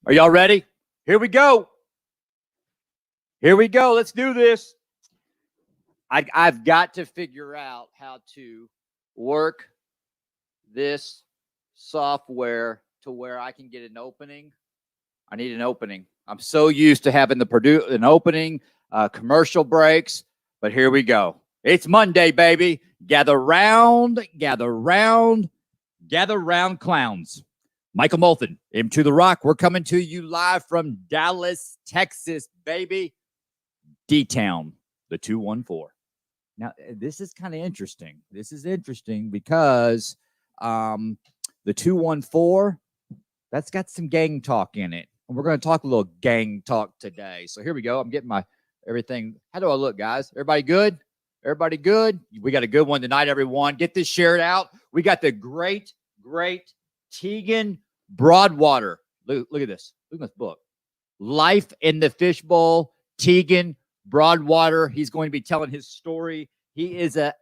Are y'all ready? Here we go. Here we go. Let's do this. I've got to figure out how to work this software to where I can get an opening. I need an opening. I'm so used to having an opening, commercial breaks, but here we go. It's Monday, baby. Gather round, clowns. Michael Molthen, into the Rock. We're coming to you live from Dallas, Texas, baby. D-Town, the 214. Now, this is kind of interesting. This is interesting because the 214, that's got some gang talk in it. And we're going to talk a little gang talk today. So here we go. I'm getting my everything. How do I look, guys? Everybody good? Everybody good? We got a good one tonight, everyone. Get this shared out. We got the great Tegan Broadwater. Look at this. Look at this book. Life in the Fishbowl. Tegan Broadwater. He's going to be telling his story. He is a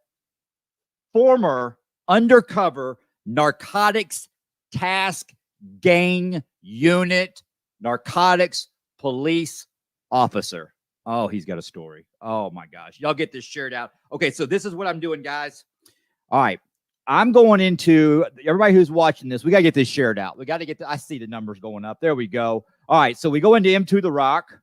former undercover narcotics task gang unit narcotics police officer. Oh, he's got a story. Oh my gosh. Y'all get this shared out. Okay, so this is what I'm doing, guys. All right. I'm going into everybody who's watching this. We got to get this shared out. We got to get I see the numbers going up. There we go. All right. So we go into Into the Rock.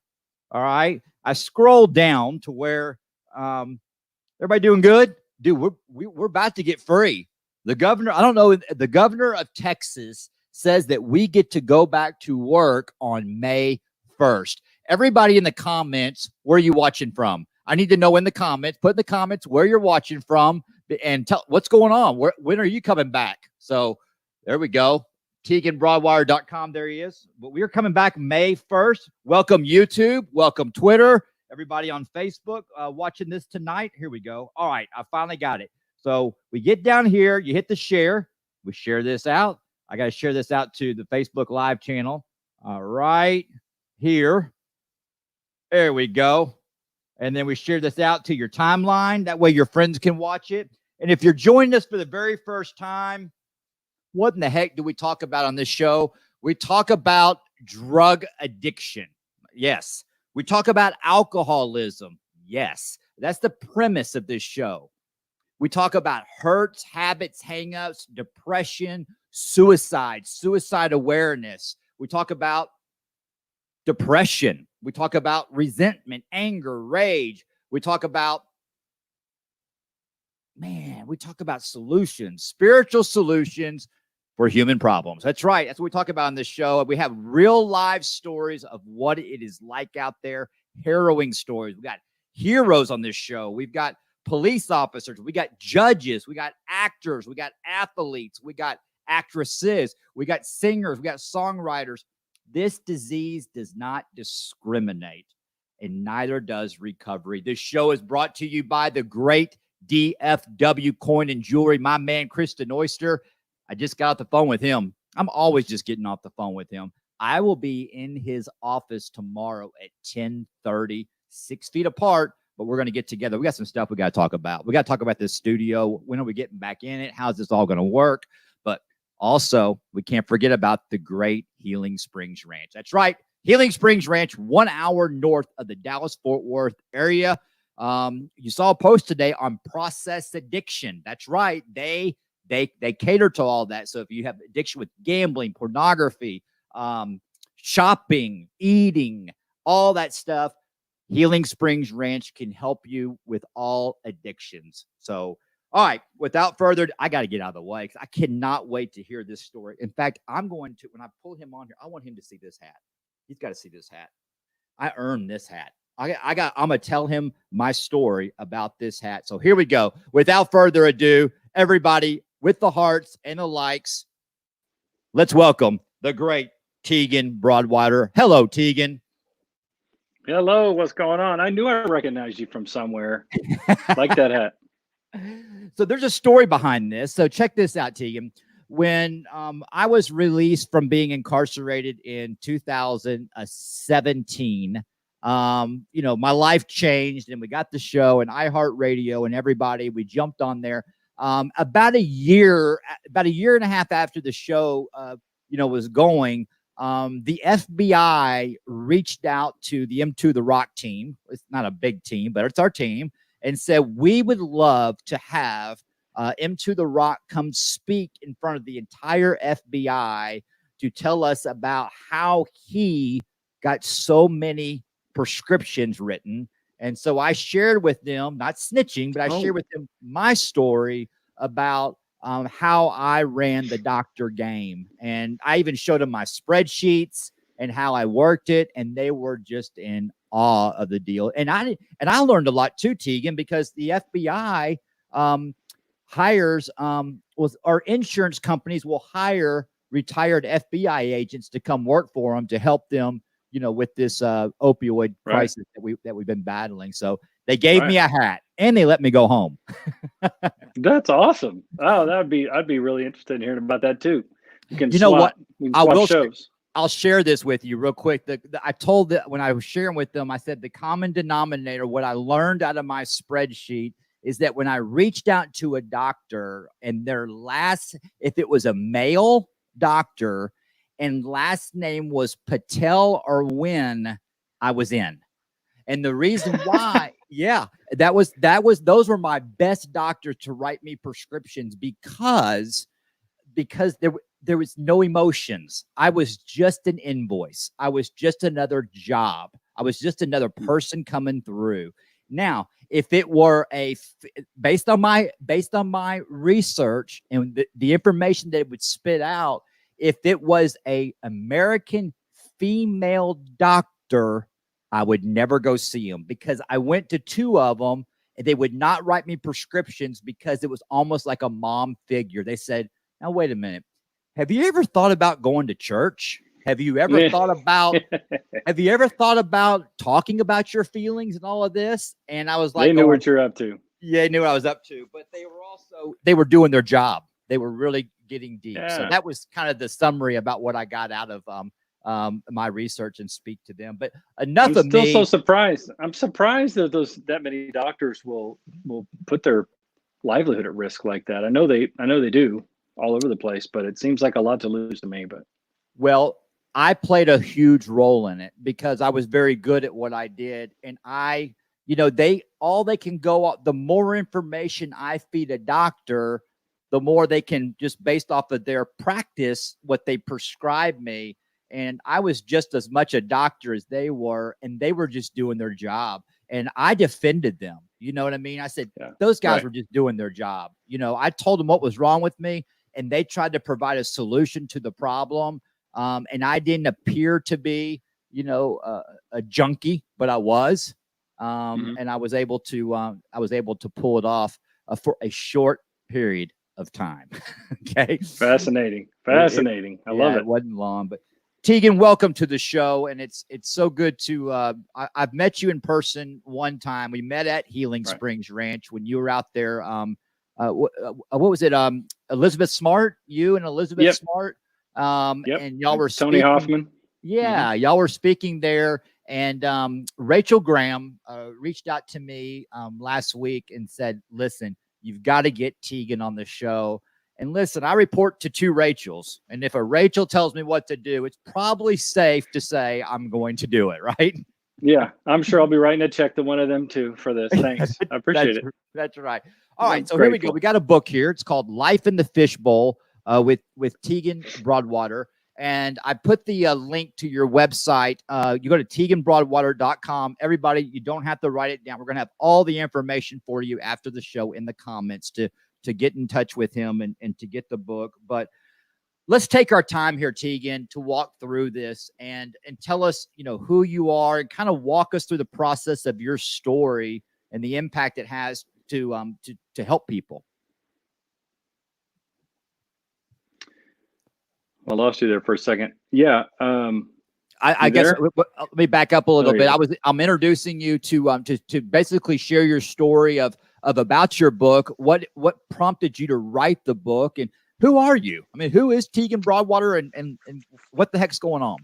All right. I scroll down to where everybody doing good? Dude, we're about to get free. The governor, I don't know, the governor of Texas says that we get to go back to work on May 1st. Everybody in the comments, where are you watching from? I need to know in the comments. Put in the comments where you're watching from and tell what's going on. When are you coming back? So there we go. TeganBroadwater.com. There he is. But we are coming back May 1st. Welcome, YouTube. Welcome, Twitter. Everybody on Facebook watching this tonight. Here we go. All right. I finally got it. So we get down here. You hit the share. We share this out. I got to share this out to the Facebook Live channel. All right. Here. There we go. And then we share this out to your timeline. That way your friends can watch it. And if you're joining us for the very first time, what in the heck do we talk about on this show? We talk about drug addiction. Yes. We talk about alcoholism. Yes. That's the premise of this show. We talk about hurts, habits, hangups, depression, suicide awareness. We talk about depression. We talk about resentment, anger, rage. We talk about solutions, spiritual solutions for human problems. That's right. That's what we talk about on this show. We have real live stories of what it is like out there, harrowing stories. We got heroes on this show. We've got police officers. We got judges. We got actors. We got athletes. We got actresses. We got singers. We got songwriters. This disease does not discriminate, and neither does recovery. This show is brought to you by the great DFW Coin and Jewelry. My man, Kristen Oyster. I just got off the phone with him. I'm always just getting off the phone with him. I will be in his office tomorrow at 10:30, 6 feet apart, but we're going to get together. We got some stuff we got to talk about. We got to talk about this studio. When are we getting back in it? How's this all going to work? But also, we can't forget about the great Healing Springs Ranch. That's right. Healing Springs Ranch, 1 hour north of the Dallas-Fort Worth area. You saw a post today on process addiction. That's right. They cater to all that. So if you have addiction with gambling, pornography, shopping, eating, all that stuff, Healing Springs Ranch can help you with all addictions. So, all right, without further ado, I got to get out of the way because I cannot wait to hear this story. In fact, I'm going to, when I pull him on here, I want him to see this hat. He's got to see this hat. I earned this hat. I'm going to tell him my story about this hat. So here we go. Without further ado, everybody with the hearts and the likes, let's welcome the great Tegan Broadwater. Hello, Tegan. Hello, what's going on? I knew I recognized you from somewhere. Like that hat. So there's a story behind this. So check this out, Tegan. When I was released from being incarcerated in 2017, my life changed and we got the show and iHeartRadio and everybody, we jumped on there. About a year and a half after the show, was going, the FBI reached out to the M2 The Rock team. It's not a big team, but it's our team, and said, we would love to have M2 The Rock come speak in front of the entire FBI to tell us about how he got so many prescriptions written. And so I shared with them, not snitching, but I shared with them my story about how I ran the doctor game. And I even showed them my spreadsheets and how I worked it. And they were just in awe of the deal. And I learned a lot too, Tegan, because the FBI hires, our insurance companies will hire retired FBI agents to come work for them to help them, with this opioid crisis that we've been battling. So they gave me a hat and they let me go home. That's awesome. Oh, I'd be really interested in hearing about that too. You can know what? I will shows. I'll share this with you real quick. I told that when I was sharing with them, I said the common denominator, what I learned out of my spreadsheet, is that when I reached out to a doctor and if it was a male doctor and last name was Patel or Wynn, I was in. And the reason why, those were my best doctors to write me prescriptions because there was no emotions. I was just an invoice. I was just another job. I was just another person coming through. Now, if it were based on my research and the information that it would spit out, if it was a American female doctor, I would never go see them, because I went to 2 of them and they would not write me prescriptions because it was almost like a mom figure. They said, now, wait a minute. Have you ever thought about going to church? Have you ever thought about talking about your feelings and all of this? And I was like, they knew what you're up to. Yeah, they knew what I was up to, but they were doing their job. They were really getting deep. Yeah. So that was kind of the summary about what I got out of my research and speak to them. But enough of me. I'm still so surprised. I'm surprised that that many doctors will put their livelihood at risk like that. I know they do all over the place, but it seems like a lot to lose to me. But well, I played a huge role in it because I was very good at what I did. And they can go out. The more information I feed a doctor, the more they can, just based off of their practice, what they prescribe me. And I was just as much a doctor as they were, and they were just doing their job. And I defended them. You know what I mean? I said, those guys were just doing their job. I told them what was wrong with me, and they tried to provide a solution to the problem. And I didn't appear to be, a junkie, but I was. And I was able to pull it off for a short period of time. Okay. Fascinating. I love it. It wasn't long, but Tegan, welcome to the show. And it's so good to, I've met you in person one time. We met at Healing Springs Ranch when you were out there. What was it? Elizabeth Smart, you and Elizabeth Smart. And y'all were Tony Hoffman. Yeah. Y'all were speaking there. And Rachel Graham reached out to me last week and said, listen, you've got to get Tegan on the show. And listen, I report to 2 Rachels. And if a Rachel tells me what to do, it's probably safe to say I'm going to do it, right? Yeah, I'm sure I'll be writing a check to one of them too for this. Thanks. I appreciate it. That's right. All right. So here we go. We got a book here. It's called Life in the Fishbowl with Tegan Broadwater. And I put the link to your website. You go to teganbroadwater.com. Everybody, you don't have to write it down. We're going to have all the information for you after the show in the comments to get in touch with him and to get the book. But let's take our time here, Tegan, to walk through this and tell us, who you are, and kind of walk us through the process of your story and the impact it has to help people. I lost you there for a second. Yeah. I guess let me back up a little bit. I'm introducing you to basically share your story of about your book. What prompted you to write the book, and who are you? I mean, who is Tegan Broadwater, and what the heck's going on?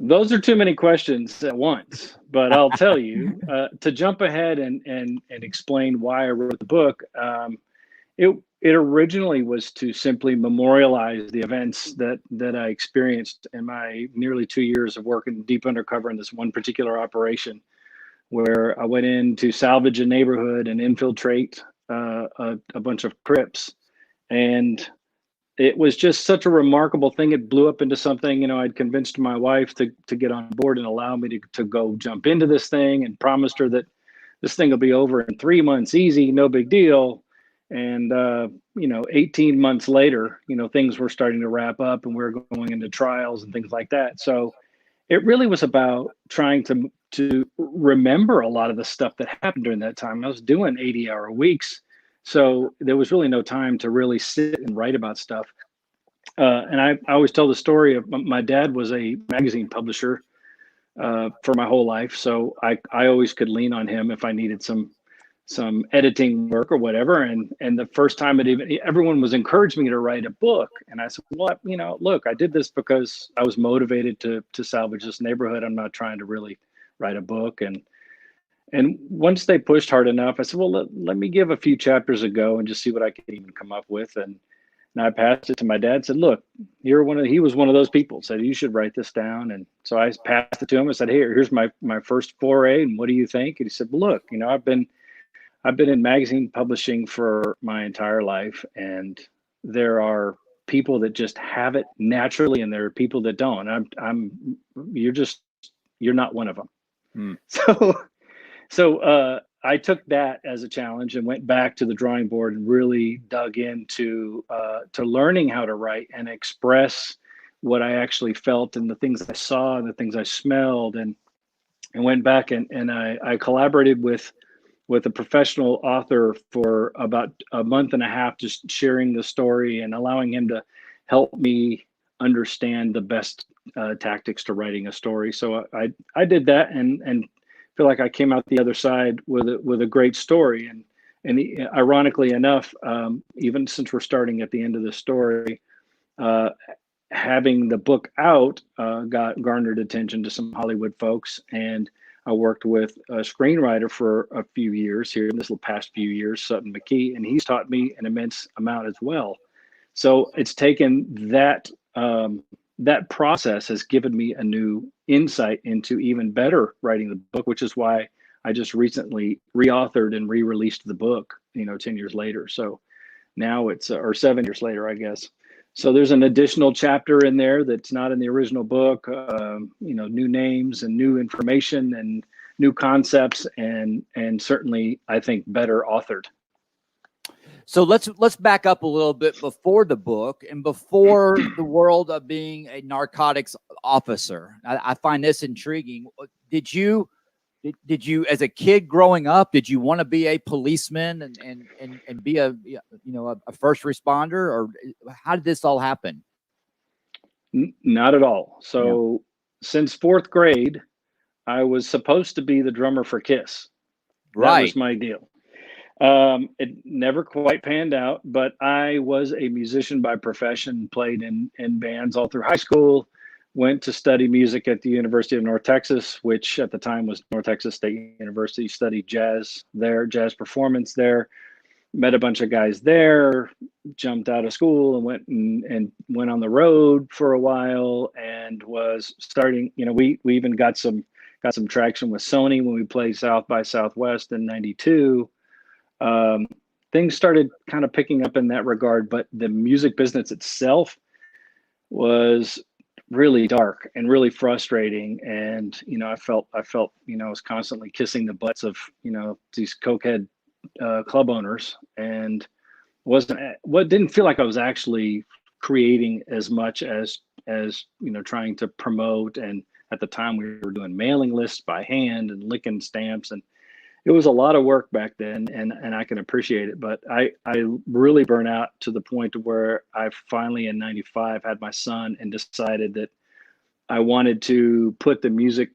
Those are too many questions at once, but I'll tell you to jump ahead and explain why I wrote the book. It originally was to simply memorialize the events that I experienced in my nearly 2 years of working deep undercover in this one particular operation, where I went in to salvage a neighborhood and infiltrate a bunch of Crips. And it was just such a remarkable thing. It blew up into something. I'd convinced my wife to get on board and allow me to go jump into this thing, and promised her that this thing will be over in 3 months, easy, no big deal. And 18 months later, things were starting to wrap up, and we are going into trials and things like that. So it really was about trying to remember a lot of the stuff that happened during that time. I was doing 80-hour weeks, so there was really no time to really sit and write about stuff. And I always tell the story of my dad was a magazine publisher for my whole life, so I always could lean on him if I needed some editing work or whatever. And the first time everyone was encouraging me to write a book, and I said, well, look, I did this because I was motivated to salvage this neighborhood. I'm not trying to really write a book. And once they pushed hard enough, I said, well, let me give a few chapters a go and just see what I can even come up with. And I passed it to my dad, said, look, he was one of those people, said, you should write this down. And so I passed it to him and said, here's my first foray, and what do you think? And he said, well, look, I've been in magazine publishing for my entire life, and there are people that just have it naturally, and there are people that don't. You're not one of them. Hmm. So I took that as a challenge and went back to the drawing board and really dug into to learning how to write and express what I actually felt and the things I saw and the things I smelled, and went back and I collaborated with a professional author for about a month and a half, just sharing the story and allowing him to help me understand the best tactics to writing a story. So I did that and feel like I came out the other side with a great story. And ironically enough, even since we're starting at the end of the story, having the book out garnered attention to some Hollywood folks, and I worked with a screenwriter for a few years here in this past few years, Sutton McKee, and he's taught me an immense amount as well. So it's taken that process has given me a new insight into even better writing the book, which is why I just recently reauthored and re-released the book, 10 years later. So now it's, or 7 years later, I guess. So there's an additional chapter in there that's not in the original book, new names and new information and new concepts, and certainly I think better authored. So let's back up a little bit before the book and before the world of being a narcotics officer. I find this intriguing. Did you, as a kid growing up, did you want to be a policeman and be a first responder, or how did this all happen? Not at all. So since 4th grade, I was supposed to be the drummer for Kiss. Right. That was my deal. It never quite panned out, but I was a musician by profession, played in bands all through high school, went to study music at the University of North Texas, which at the time was North Texas State University, studied jazz there, jazz performance there, met a bunch of guys there, jumped out of school and went on the road for a while, and was starting, we even got some traction with Sony when we played South by Southwest in '92. Things started kind of picking up in that regard, but the music business itself was really dark and really frustrating. And, I felt, I was constantly kissing the butts of, these cokehead club owners, and didn't feel like I was actually creating as much as trying to promote. And at the time we were doing mailing lists by hand and licking stamps, and it was a lot of work back then, and I can appreciate it. But I really burnt out to the point where I finally in '95 had my son and decided that I wanted to put the music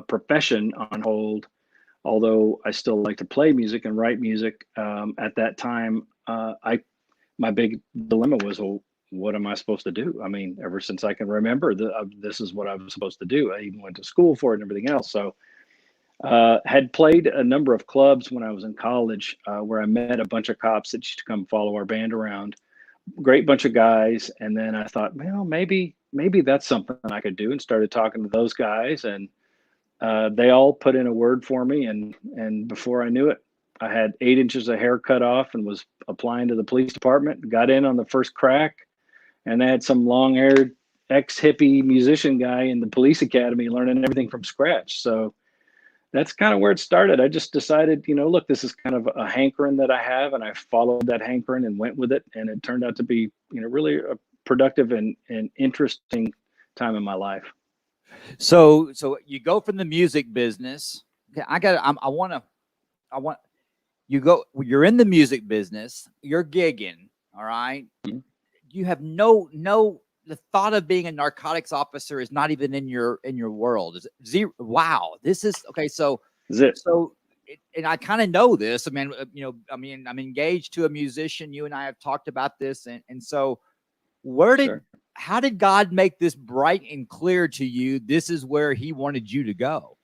profession on hold, although I still like to play music and write music. At that time, my big dilemma was, well, what am I supposed to do? I mean, ever since I can remember, this is what I was supposed to do. I even went to school for it and everything else. So Had played a number of clubs when I was in college, where I met a bunch of cops that used to come follow our band around. Great bunch of guys. And then I thought, well, maybe that's something I could do, and started talking to those guys, and they all put in a word for me. And before I knew it, I had 8 inches of hair cut off and was applying to the police department, got in on the first crack. And they had some long-haired ex-hippie musician guy in the police academy learning everything from scratch. So that's kind of where it started. I just decided, look, this is kind of a hankering that I have, and I followed that hankering and went with it. And it turned out to be, really a productive and interesting time in my life. So you go from the music business. Okay, you're in the music business, you're gigging. All right. Mm-hmm. You have the thought of being a narcotics officer is not even in your world. Is zero. Wow. This is okay. So, and I kind of know this. I mean, I'm engaged to a musician. You and I have talked about this. And so how did God make this bright and clear to you? This is where he wanted you to go.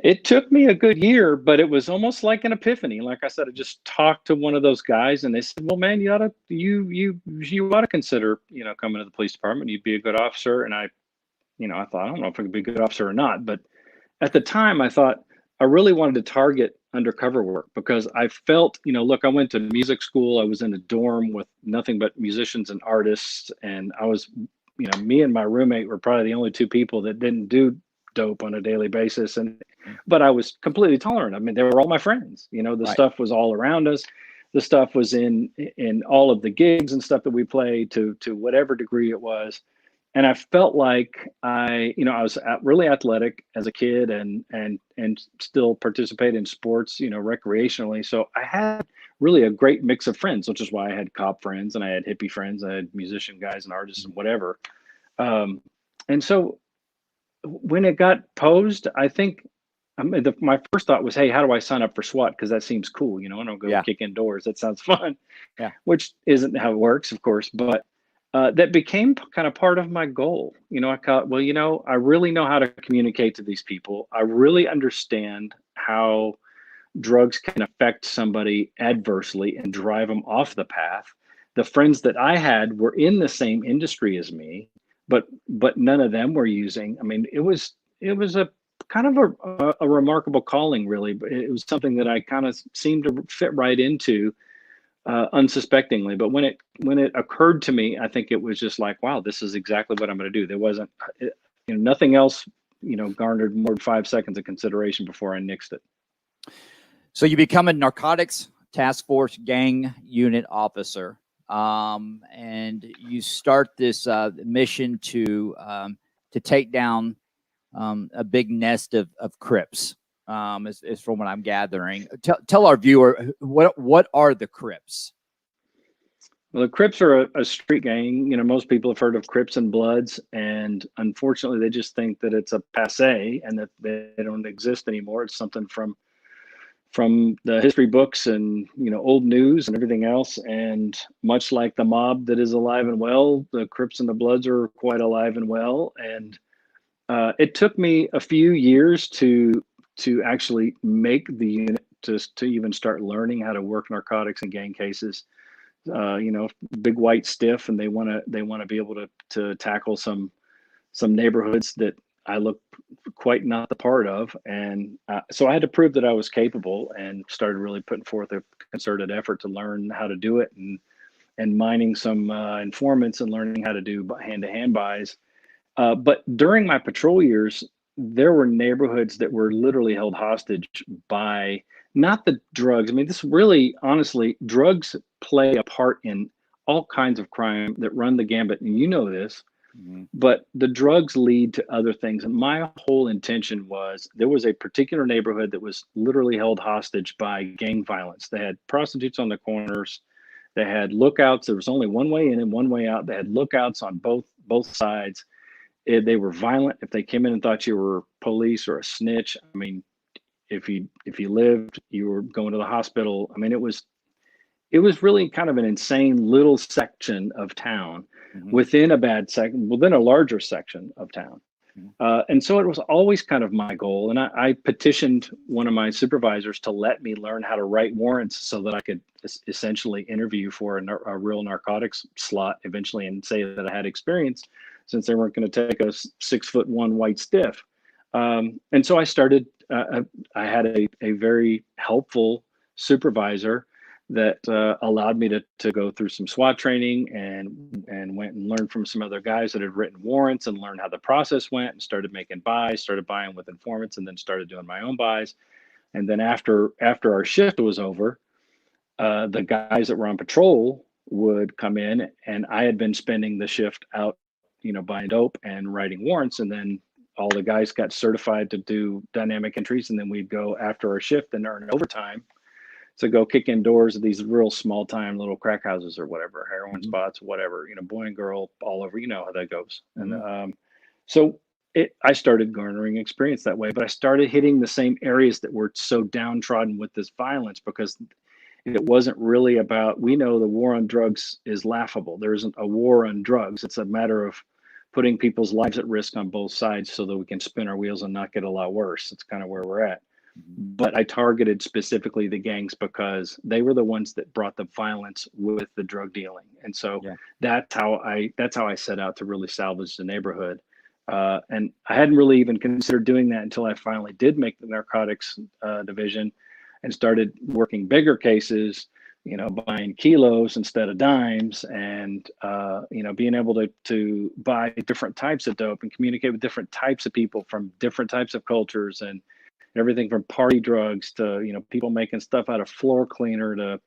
It took me a good year, but it was almost like an epiphany. Like I said, I just talked to one of those guys, and they said, "Well, man, you ought to consider, coming to the police department. You'd be a good officer." And I thought, I don't know if I could be a good officer or not, but at the time, I thought I really wanted to target undercover work, because I felt, look, I went to music school. I was in a dorm with nothing but musicians and artists, and I was, me and my roommate were probably the only two people that didn't do dope on a daily basis. But I was completely tolerant. I mean, they were all my friends. The Right. stuff was all around us. The stuff was in all of the gigs and stuff that we played, to whatever degree it was. And I felt like I was really athletic as a kid, and still participate in sports, recreationally. So I had really a great mix of friends, which is why I had cop friends, and I had hippie friends, I had musician guys and artists and whatever. And so when it got posed, I think my first thought was, hey, how do I sign up for SWAT? Because that seems cool. I don't go kick in doors. That sounds fun. Yeah. Which isn't how it works, of course. But that became kind of part of my goal. I thought, well, I really know how to communicate to these people. I really understand how drugs can affect somebody adversely and drive them off the path. The friends that I had were in the same industry as me, but none of them were using. I mean, it was a kind of a remarkable calling, really. But it was something that I kind of seemed to fit right into, unsuspectingly. But when it occurred to me, I think it was just like, wow, this is exactly what I'm going to do. There wasn't, nothing else, garnered more than 5 seconds of consideration before I nixed it. So you become a narcotics task force gang unit officer. And you start this mission to take down a big nest of Crips, is from what I'm gathering. Tell our viewer, what are the Crips? Well, the Crips are a street gang. Most people have heard of Crips and Bloods, and unfortunately, they just think that it's a passé and that they don't exist anymore. It's something from the history books and old news and everything else. And much like the mob that is alive and well, the Crips and the Bloods are quite alive and well. And it took me a few years to actually make the unit, to even start learning how to work narcotics and gang cases. Big white stiff, and they want to be able to tackle some neighborhoods that I look quite not the part of. And so I had to prove that I was capable, and started really putting forth a concerted effort to learn how to do it, and mining some informants and learning how to do hand-to-hand buys. But during my patrol years, there were neighborhoods that were literally held hostage by not the drugs. I mean, this really, honestly, drugs play a part in all kinds of crime that run the gambit, and this. Mm-hmm. But the drugs lead to other things. And my whole intention was, there was a particular neighborhood that was literally held hostage by gang violence. They had prostitutes on the corners. They had lookouts. There was only one way in and one way out. They had lookouts on both sides. They were violent. If they came in and thought you were police or a snitch, I mean, if you lived, you were going to the hospital. I mean, it was really kind of an insane little section of town, mm-hmm. within a larger section of town. And so it was always kind of my goal. And I petitioned one of my supervisors to let me learn how to write warrants so that I could essentially interview for a real narcotics slot eventually and say that I had experience, since they weren't going to take a 6'1" white stiff. And so I started, I had a very helpful supervisor that allowed me to go through some SWAT training and went and learned from some other guys that had written warrants and learned how the process went, and started making buys, started buying with informants, and then started doing my own buys. And then after our shift was over, the guys that were on patrol would come in, and I had been spending the shift out, buying dope and writing warrants. And then all the guys got certified to do dynamic entries. And then we'd go after our shift and earn overtime to go kick in doors of these real small time little crack houses or whatever, heroin spots, whatever, boy and girl all over, how that goes. And so I started garnering experience that way, but I started hitting the same areas that were so downtrodden with this violence, because it wasn't really about, we know the war on drugs is laughable. There isn't a war on drugs. It's a matter of putting people's lives at risk on both sides so that we can spin our wheels and not get a lot worse. It's kind of where we're at. But I targeted specifically the gangs because they were the ones that brought the violence with the drug dealing. And so that's how I set out to really salvage the neighborhood. And I hadn't really even considered doing that until I finally did make the narcotics division and started working bigger cases, buying kilos instead of dimes, and being able to buy different types of dope and communicate with different types of people from different types of cultures, and everything from party drugs to people making stuff out of floor cleaner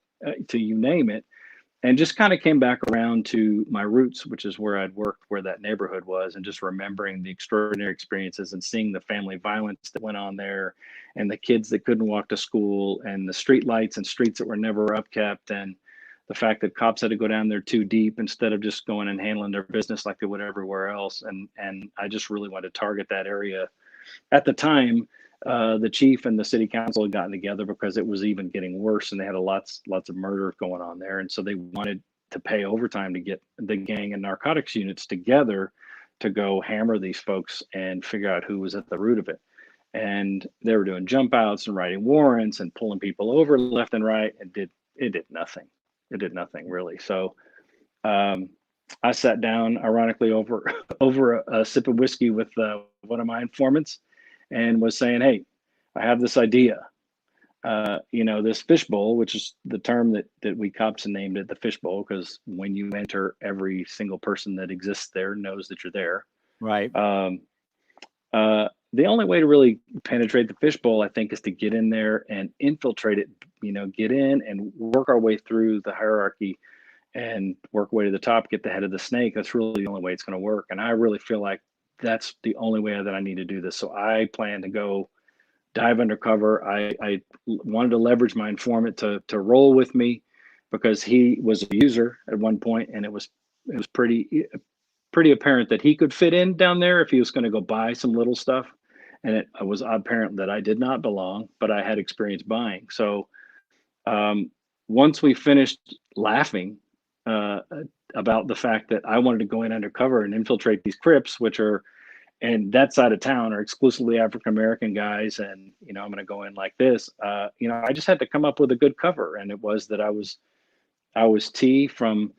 to you name it. And just kind of came back around to my roots, which is where I'd worked, where that neighborhood was, and just remembering the extraordinary experiences and seeing the family violence that went on there, and the kids that couldn't walk to school, and the street lights and streets that were never upkept, and the fact that cops had to go down there too deep instead of just going and handling their business like they would everywhere else. And I just really wanted to target that area. At the time, the chief and the city council had gotten together because it was even getting worse, and they had lots of murder going on there. And so they wanted to pay overtime to get the gang and narcotics units together to go hammer these folks and figure out who was at the root of it. And they were doing jump outs and writing warrants and pulling people over left and right, and it did nothing. It did nothing really. So I sat down, ironically, over a sip of whiskey with one of my informants, and was saying, hey, I have this idea. This fishbowl, which is the term that we cops named it, the fishbowl, because when you enter, every single person that exists there knows that you're there. Right. The only way to really penetrate the fishbowl, I think, is to get in there and infiltrate it, get in and work our way through the hierarchy and work way to the top, get the head of the snake. That's really the only way it's going to work. And I really feel like that's the only way that I need to do this. So I plan to go dive undercover. I wanted to leverage my informant to roll with me, because he was a user at one point, and it was pretty apparent that he could fit in down there if he was going to go buy some little stuff. And it was apparent that I did not belong, but I had experience buying. So once we finished laughing about the fact that I wanted to go in undercover and infiltrate these Crips, which are, and that side of town are exclusively African-American guys. And, I'm going to go in like this, I just had to come up with a good cover. And it was that I was T from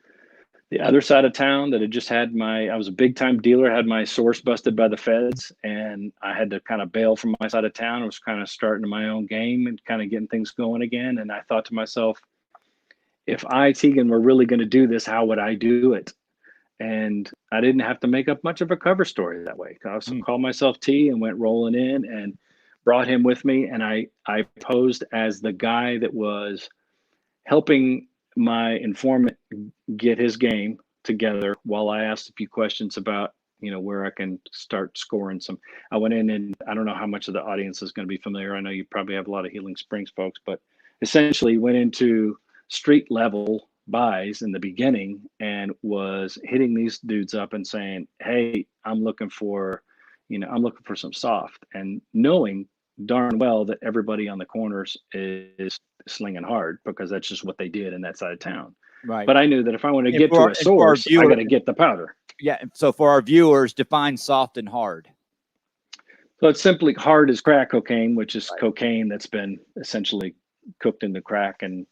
the other side of town that had just had I was a big time dealer, had my source busted by the feds, and I had to kind of bail from my side of town. I was kind of starting my own game and kind of getting things going again. And I thought to myself, if I, Tegan, were really going to do this, how would I do it? And I didn't have to make up much of a cover story that way. I called myself T and went rolling in and brought him with me. And I posed as the guy that was helping my informant get his game together while I asked a few questions about, where I can start scoring some. I went in, and I don't know how much of the audience is going to be familiar. I know you probably have a lot of Healing Springs folks, but essentially went into street level buys in the beginning and was hitting these dudes up and saying, hey, I'm looking for some soft, and knowing darn well that everybody on the corners is slinging hard, because that's just what they did in that side of town. Right. But I knew that if I want to get to a source, I got to get the powder. Yeah. So for our viewers, define soft and hard. So it's simply hard as crack cocaine, which is cocaine that's been essentially cooked into crack, and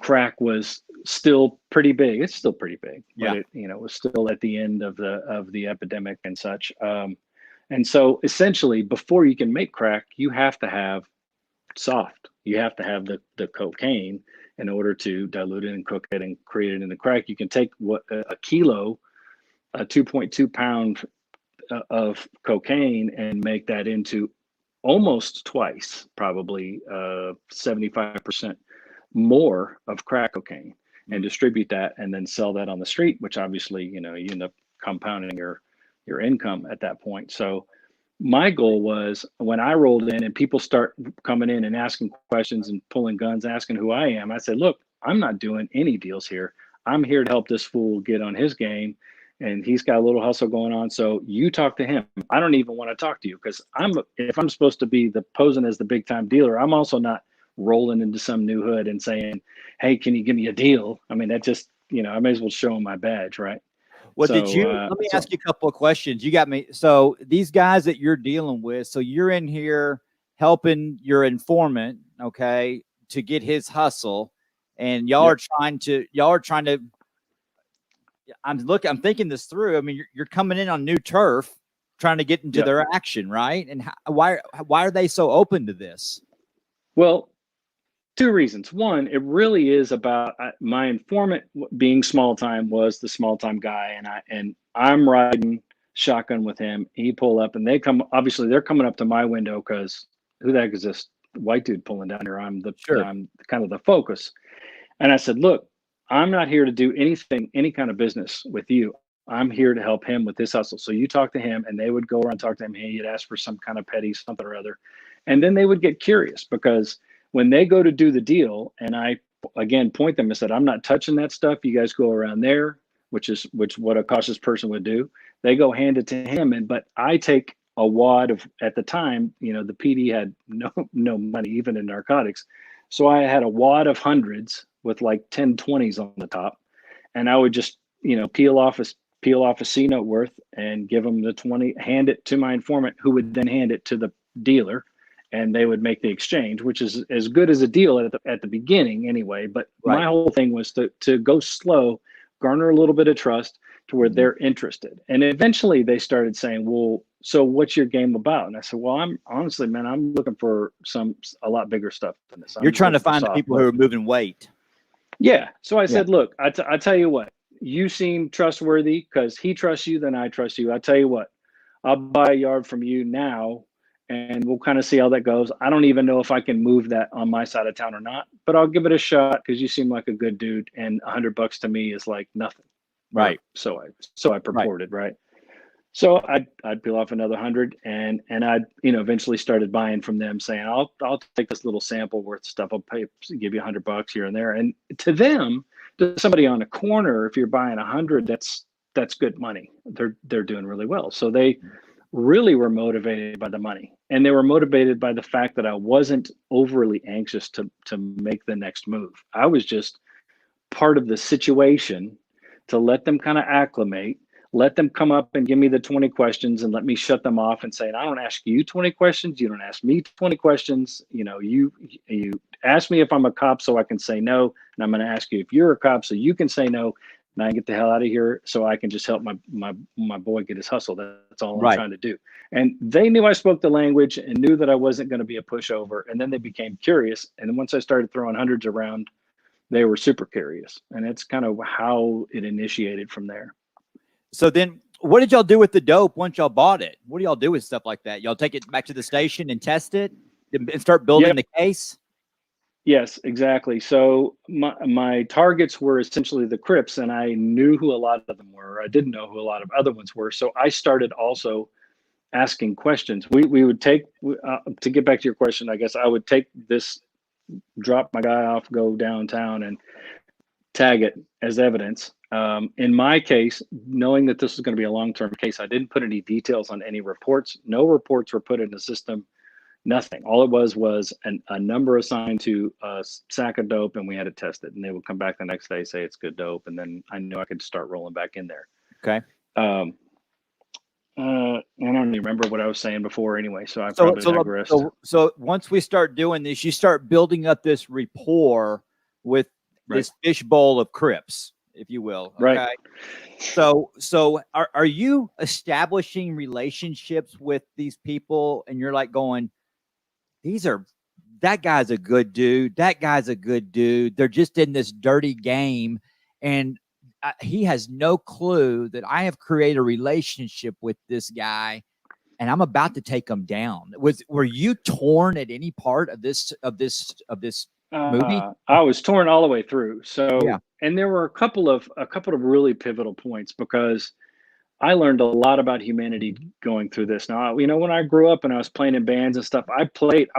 crack was still pretty big. It's still pretty big, but Yeah. it was still at the end of the epidemic and such. And so essentially, before you can make crack, you have to have soft. You have to have the cocaine in order to dilute it and cook it and create it into crack. You can take a kilo, a 2.2 pound of cocaine and make that into almost twice, probably 75% more of crack cocaine, and distribute that and then sell that on the street, which obviously, you end up compounding your income at that point. So my goal was, when I rolled in and people start coming in and asking questions and pulling guns, asking who I am, I said, look, I'm not doing any deals here. I'm here to help this fool get on his game, and he's got a little hustle going on. So you talk to him. I don't even want to talk to you, because if I'm supposed to be the posing as the big time dealer, I'm also not rolling into some new hood and saying, hey, can you give me a deal? I mean, that just, I may as well show him my badge, right? Well, So, let me ask you a couple of questions. You got me. So these guys that you're dealing with, so you're in here helping your informant, okay, to get his hustle, and y'all are trying to, I'm thinking this through. I mean, you're coming in on new turf, trying to get into their action, right? And why are they so open to this? Well, two reasons. One, it really is about my informant being small time, was the small time guy, and I'm riding shotgun with him. He pull up, and they're coming up to my window, because who the heck is this white dude pulling down here? I'm kind of the focus. And I said, look, I'm not here to do any kind of business with you. I'm here to help him with this hustle. So you talk to him. And they would go around and talk to him. Hey, he'd ask for some kind of petty something or other. And then they would get curious, because when they go to do the deal, and I again point them and said, I'm not touching that stuff. You guys go around there, which what a cautious person would do. They go hand it to him. But I take a wad of, at the time, the PD had no money, even in narcotics. So I had a wad of hundreds with like 10 20s on the top. And I would just, peel off a C note worth and give them the 20, hand it to my informant, who would then hand it to the dealer, and they would make the exchange, which is as good as a deal at the beginning anyway. But my whole thing was to go slow, garner a little bit of trust to where they're interested. And eventually they started saying, well, so what's your game about? And I said, well, I'm honestly, man, I'm looking for a lot bigger stuff than this. You're trying to find the people who are moving weight. Yeah. So I said, look, I tell you what, you seem trustworthy, because he trusts you, then I trust you. I tell you what, I'll buy a yard from you now, and we'll kind of see how that goes. I don't even know if I can move that on my side of town or not, but I'll give it a shot, because you seem like a good dude, and $100 to me is like nothing. Right. So I purported, right? So I'd peel off another 100, and I'd eventually started buying from them, saying, I'll take this little sample worth of stuff. I'll give you $100 here and there. And to them, to somebody on a corner, if you're buying 100, that's good money. They're doing really well. So they really were motivated by the money, and they were motivated by the fact that I wasn't overly anxious to make the next move. I was just part of the situation to let them kind of acclimate, let them come up and give me the 20 questions, and let me shut them off and say, I don't ask you 20 questions. You don't ask me 20 questions. You ask me if I'm a cop so I can say no. And I'm going to ask you if you're a cop so you can say no. And I get the hell out of here so I can just help my boy get his hustle. That's all I'm trying to do. And they knew I spoke the language and knew that I wasn't going to be a pushover. And then they became curious. And then once I started throwing hundreds around, they were super curious. And it's kind of how it initiated from there. So then what did y'all do with the dope once y'all bought it? What do y'all do with stuff like that? Y'all take it back to the station and test it and start building the case? Yes, exactly. So my targets were essentially the Crips, and I knew who a lot of them were. I didn't know who a lot of other ones were. So I started also asking questions. We would take, to get back to your question, I guess I would take this, drop my guy off, go downtown, and tag it as evidence. In my case, knowing that this was going to be a long-term case, I didn't put any details on any reports. No reports were put in the system. Nothing. All it was a number assigned to a sack of dope, and we had it tested. And they would come back the next day, say it's good dope, and then I knew I could start rolling back in there. Okay. I don't don't even remember what I was saying before anyway, so I So, probably so, digressed. so once we start doing this, you start building up this rapport with this fishbowl of Crips, if you will. Okay. Right. So are you establishing relationships with these people, and you're like going, that guy's a good dude. That guy's a good dude. They're just in this dirty game, and he has no clue that I have created a relationship with this guy, and I'm about to take him down. Were you torn at any part of this movie? I was torn all the way through. So, Yeah. and there were a couple of really pivotal points, because I learned a lot about humanity going through this. Now, when I grew up and I was playing in bands and stuff, I played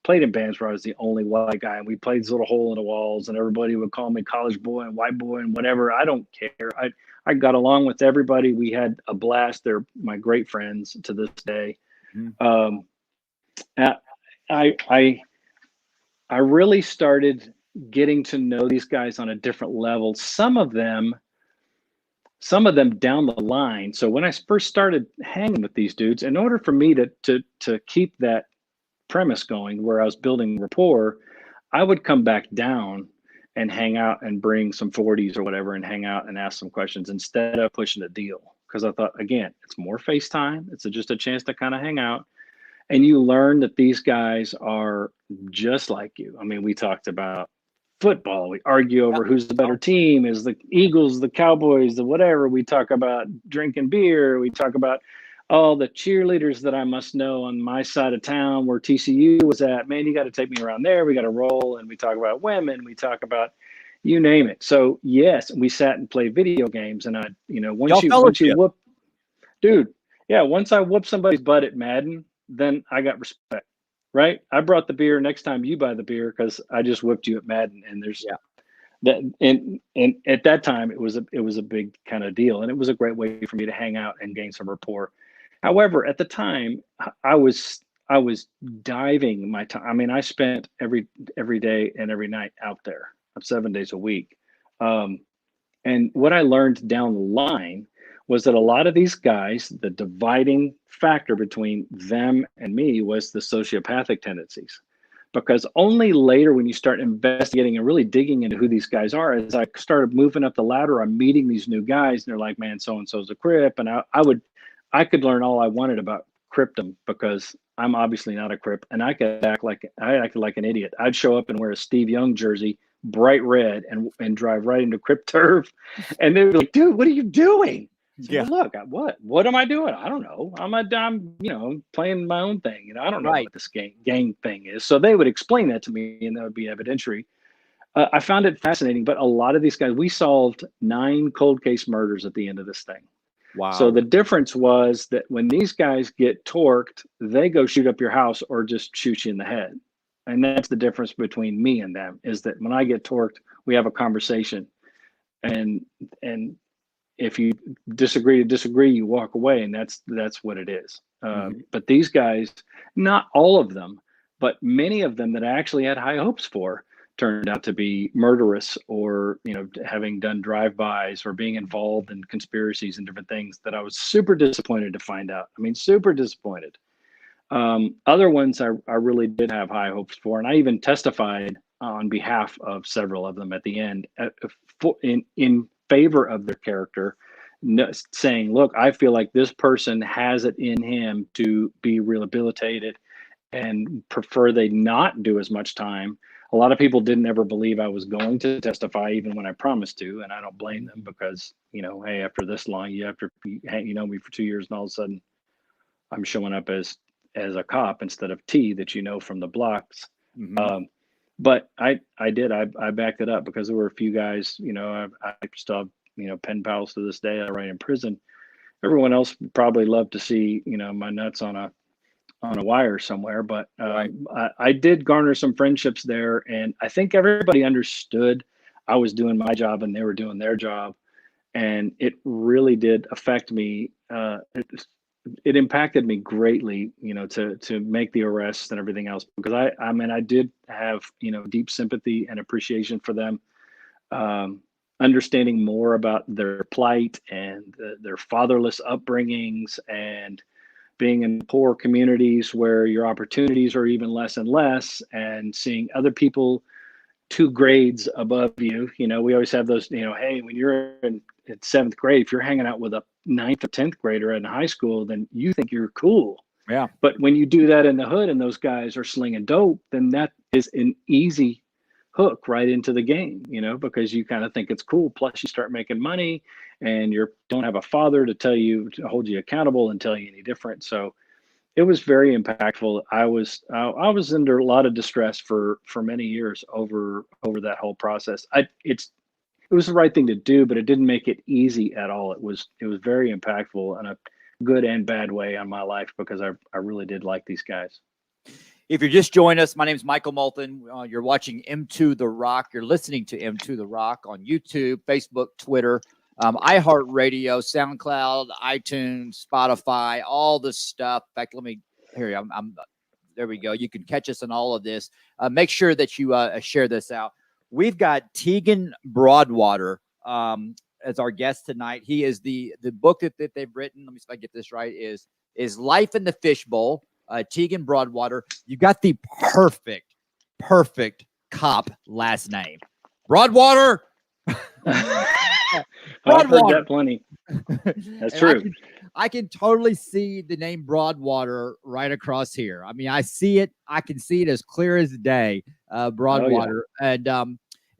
in bands where I was the only white guy, and we played this little hole in the walls, and everybody would call me college boy and white boy and whatever. I don't care. I got along with everybody. We had a blast. They're my great friends to this day. Mm-hmm. I really started getting to know these guys on a different level. Some of them down the line. So when I first started hanging with these dudes, in order for me to keep that premise going where I was building rapport, I would come back down and hang out and bring some 40s or whatever and hang out and ask some questions instead of pushing a deal. Because I thought, again, it's more FaceTime. It's just a chance to kind of hang out. And you learn that these guys are just like you. I mean, we talked about football. We argue over who's the better team, is the Eagles, the Cowboys, the whatever. We talk about drinking beer. We talk about all the cheerleaders that I must know on my side of town where TCU was at. Man, you got to take me around there. We got to roll. And we talk about women. We talk about you name it. So yes, we sat and played video games. And once you whoop, dude, yeah, once I whoop somebody's butt at Madden, then I got respect. Right? I brought the beer next time you buy the beer because I just whipped you at Madden, and there's that. And at that time, it was a big kind of deal, and it was a great way for me to hang out and gain some rapport. However, at the time, I was diving my time. I mean, I spent every day and every night out there, 7 days a week. And what I learned down the line was that a lot of these guys, the dividing factor between them and me was the sociopathic tendencies. Because only later, when you start investigating and really digging into who these guys are, as I started moving up the ladder, I'm meeting these new guys, and they're like, man, so-and-so's a Crip. And I could learn all I wanted about Cripdom because I'm obviously not a Crip, and I acted like an idiot. I'd show up and wear a Steve Young jersey, bright red, and drive right into Crip turf. And they'd be like, dude, what are you doing? So, well, look, what am I doing? I don't know. I'm playing my own thing. I don't know what this gang thing is. So they would explain that to me, and that would be evidentiary. I found it fascinating, but a lot of these guys, we solved 9 cold case murders at the end of this thing. Wow. So the difference was that when these guys get torqued, they go shoot up your house or just shoot you in the head. And that's the difference between me and them, is that when I get torqued, we have a conversation, and if you disagree, you walk away, and that's what it is. But these guys, not all of them, but many of them that I actually had high hopes for, turned out to be murderous, or having done drive-bys or being involved in conspiracies and different things that I was super disappointed to find out. I mean, super disappointed. Other ones I really did have high hopes for, and I even testified on behalf of several of them at the end in favor of their character, saying, look, I feel like this person has it in him to be rehabilitated, and prefer they not do as much time. A lot of people didn't ever believe I was going to testify, even when I promised to, and I don't blame them, because hey, after this long, you have to me for 2 years, and all of a sudden I'm showing up as a cop instead of T that from the blocks. But I backed it up, because there were a few guys, I still have, pen pals to this day I write in prison. Everyone else would probably love to see, my nuts on a wire somewhere, but I did garner some friendships there, and I think everybody understood I was doing my job and they were doing their job, and it really did affect me. It impacted me greatly, to make the arrests and everything else, because I did have deep sympathy and appreciation for them, understanding more about their plight and their fatherless upbringings, and being in poor communities where your opportunities are even less and less, and seeing other people 2 grades above you. We always have those, hey, when you're in 7th grade, if you're hanging out with a 9th or 10th grader in high school, then you think you're cool. Yeah. But when you do that in the hood and those guys are slinging dope, then that is an easy hook right into the game, because you kind of think it's cool. Plus you start making money and you don't have a father to hold you accountable and tell you any different. So it was very impactful. I was under a lot of distress for many years over that whole process. It was the right thing to do, but it didn't make it easy at all. It was very impactful in a good and bad way on my life, because I really did like these guys. If you're just joining us, my name is Michael Moulton. You're watching M2 The Rock. You're listening to M2 The Rock on YouTube, Facebook, Twitter, iHeartRadio, SoundCloud, iTunes, Spotify, all this stuff. In fact, there we go. You can catch us on all of this. Make sure that you share this out. We've got Tegan Broadwater as our guest tonight. He is the book that they've written. Let me see if I get this right. Is Life in the Fishbowl. Tegan Broadwater. You got the perfect cop last name, Broadwater. I've heard that plenty. That's true. I can totally see the name Broadwater right across here. I mean, I see it. I can see it as clear as day. Broadwater. Oh, yeah.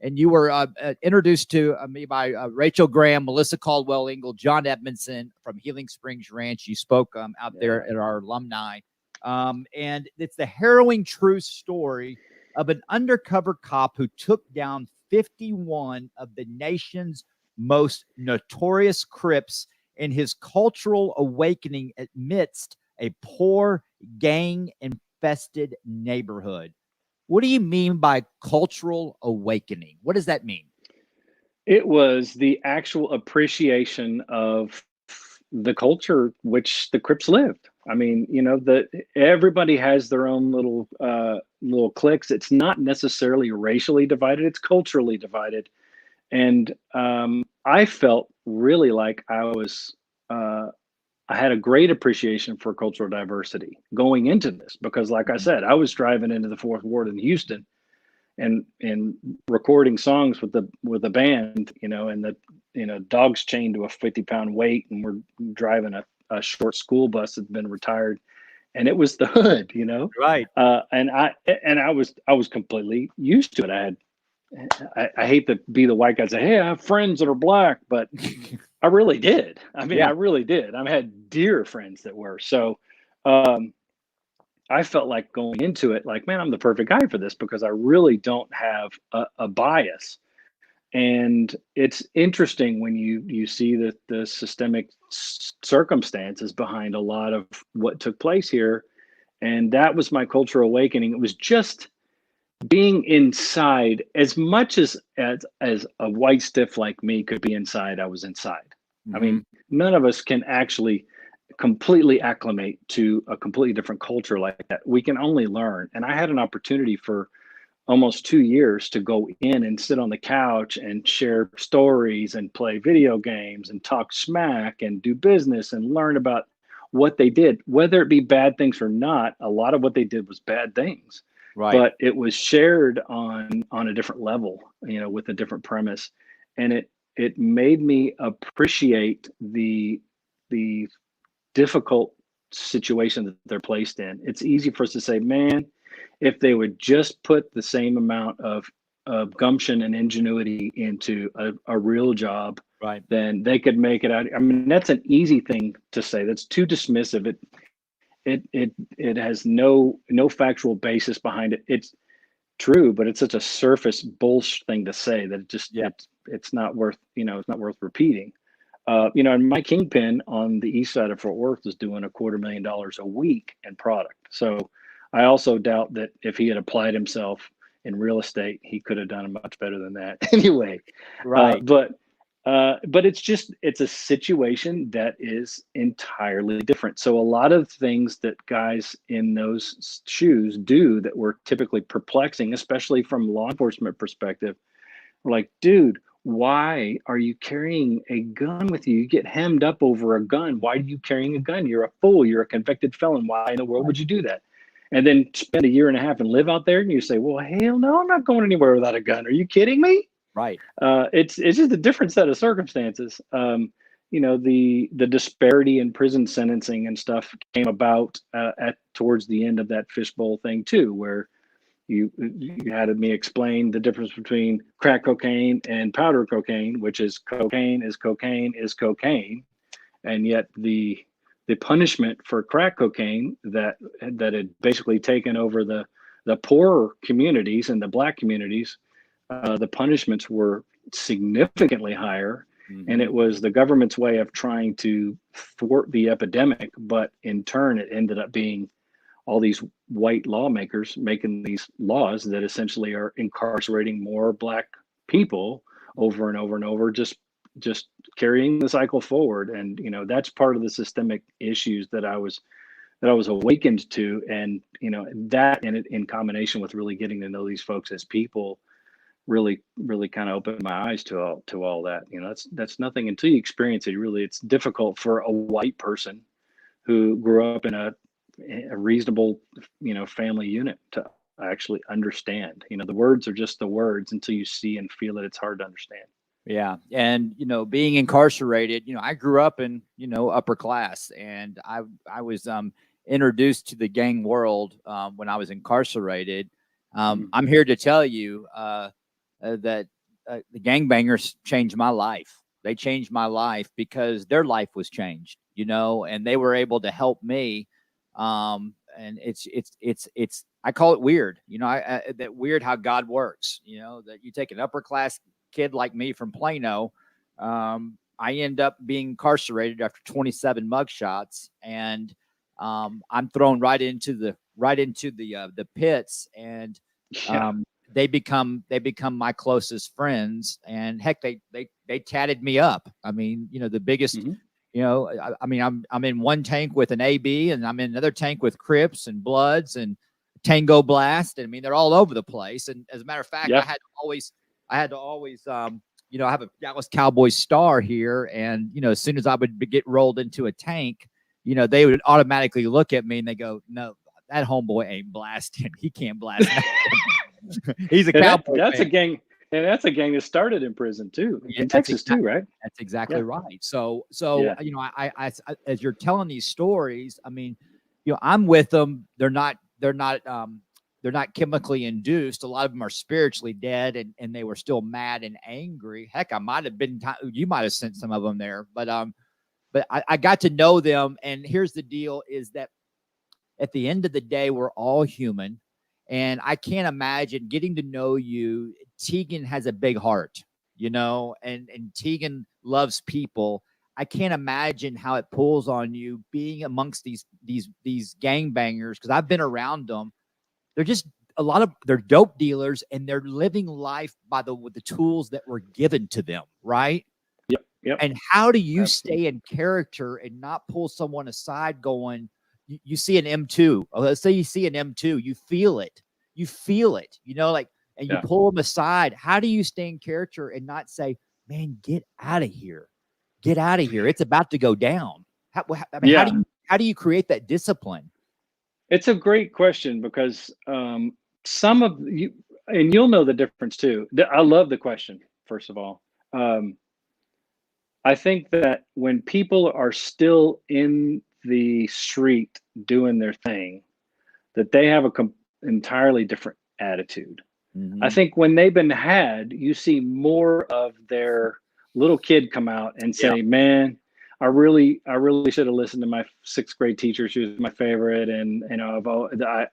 And you were introduced to me by Rachel Graham, Melissa Caldwell Ingle, John Edmondson from Healing Springs Ranch. You spoke out there at our alumni. And it's the harrowing true story of an undercover cop who took down 51 of the nation's most notorious Crips in his cultural awakening amidst a poor, gang-infested neighborhood. What do you mean by cultural awakening? What does that mean? It was the actual appreciation of the culture which the Crips lived. I mean, everybody has their own little cliques. It's not necessarily racially divided; it's culturally divided. And I felt really like I had a great appreciation for cultural diversity going into this, because, like I said, I was driving into the 4th Ward in Houston and recording songs with the band, and the dog's chained to a 50-pound weight, and we're driving a short school bus that's been retired, and it was the hood, Right. And I was completely used to it. I hate to be the white guy and say, hey, I have friends that are black, but I really did. I mean, yeah. I really did. I had dear friends that were. So I felt like going into it, like, man, I'm the perfect guy for this, because I really don't have a bias. And it's interesting when you see the systemic circumstances behind a lot of what took place here. And that was my cultural awakening. It was just being inside. As much as a white stiff like me could be inside, I was inside. Mm-hmm. I mean, none of us can actually completely acclimate to a completely different culture like that. We can only learn. And I had an opportunity for almost 2 years to go in and sit on the couch and share stories and play video games and talk smack and do business and learn about what they did, whether it be bad things or not. A lot of what they did was bad things. Right. But it was shared on a different level, with a different premise. And it made me appreciate the difficult situation that they're placed in. It's easy for us to say, man, if they would just put the same amount of gumption and ingenuity into a real job, right, then they could make it out. I mean, that's an easy thing to say. That's too dismissive. It has no factual basis behind it. It's true, but it's such a surface bullshit thing to say that it just it's not worth it's not worth repeating. And my kingpin on the east side of Fort Worth was doing $250,000 a week in product. So I also doubt that if he had applied himself in real estate, he could have done much better than that anyway. Right. But it's a situation that is entirely different. So a lot of things that guys in those shoes do that were typically perplexing, especially from law enforcement perspective, we're like, dude, why are you carrying a gun with you? You get hemmed up over a gun. Why are you carrying a gun? You're a fool. You're a convicted felon. Why in the world would you do that? And then spend a year and a half and live out there, and you say, well, hell no, I'm not going anywhere without a gun. Are you kidding me? Right. It's just a different set of circumstances. The disparity in prison sentencing and stuff came about at towards the end of that fishbowl thing too, where you had me explain the difference between crack cocaine and powder cocaine, which is cocaine is cocaine is cocaine, and yet the punishment for crack cocaine that had basically taken over the poorer communities and the Black communities, the punishments were significantly higher. And it was the government's way of trying to thwart the epidemic, but in turn it ended up being all these white lawmakers making these laws that essentially are incarcerating more Black people over and over and over, just carrying the cycle forward. And that's part of the systemic issues that I was awakened to. And that in combination with really getting to know these folks as people really kind of opened my eyes to all that. That's nothing until you experience it. Really, it's difficult for a white person who grew up in a reasonable family unit to actually understand. The words are just the words. Until you see and feel it, it's hard to understand. Yeah. And, being incarcerated, I grew up in, upper class, and I was introduced to the gang world when I was incarcerated. I'm here to tell you that the gangbangers changed my life. They changed my life because their life was changed, and they were able to help me. And it's I call it weird, that weird how God works, that you take an upper class kid like me from Plano. I end up being incarcerated after 27 mugshots, and I'm thrown right into the pits, and they become my closest friends. And heck, they tatted me up. I mean, the biggest. I'm in one tank with an AB, and I'm in another tank with Crips and Bloods and Tango Blast. I mean, they're all over the place. And as a matter of fact, I had to always, I have a Dallas Cowboys star here. And, as soon as I would get rolled into a tank, they would automatically look at me and they go, no, that homeboy ain't blasting. He can't blast. He's a Cowboy. That's a gang. And that's a gang that started in prison too, in Texas too, right? That's exactly right. So I as you're telling these stories, I mean, I'm with them. They're not chemically induced. A lot of them are spiritually dead, and they were still mad and angry. Heck, I might have been. You might have sent some of them there, but I got to know them. And here's the deal: is that at the end of the day, we're all human. And I can't imagine getting to know you. Tegan has a big heart, and Tegan loves people. I can't imagine how it pulls on you being amongst these gangbangers, because I've been around them. They're just they're dope dealers, and they're living life with the tools that were given to them, right? Yep. And how do you stay in character and not pull someone aside going, you see an M2. Let's say you see an M2, you feel it, and you pull them aside. How do you stay in character and not say, man, get out of here. It's about to go down. How do you create that discipline? It's a great question, because some of you, and you'll know the difference too. I love the question, first of all. I think that when people are still in the street doing their thing, that they have an entirely different attitude. I think when they've been had, you see more of their little kid come out and say, man, I really should have listened to my 6th grade teacher. She was my favorite. And,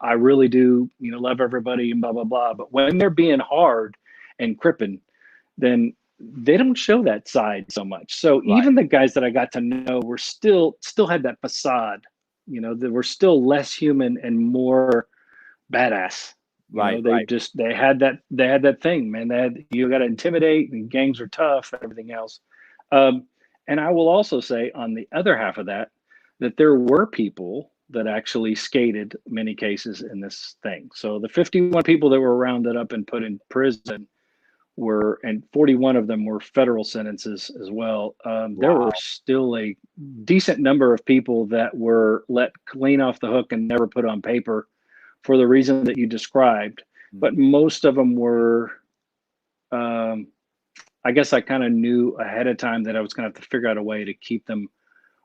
I really do, love everybody and blah, blah, blah. But when they're being hard and cripping, then they don't show that side so much. So even the guys that I got to know were still had that facade, they were still less human and more badass. They had that thing, man. You got to intimidate, and gangs are tough and everything else. And I will also say, on the other half of that there were people that actually skated many cases in this thing. So the 51 people that were rounded up and put in prison and 41 of them were federal sentences as well. There Wow. were still a decent number of people that were let clean off the hook and never put on paper for the reason that you described. But most of them were, I guess I kind of knew ahead of time that I was going to have to figure out a way to keep them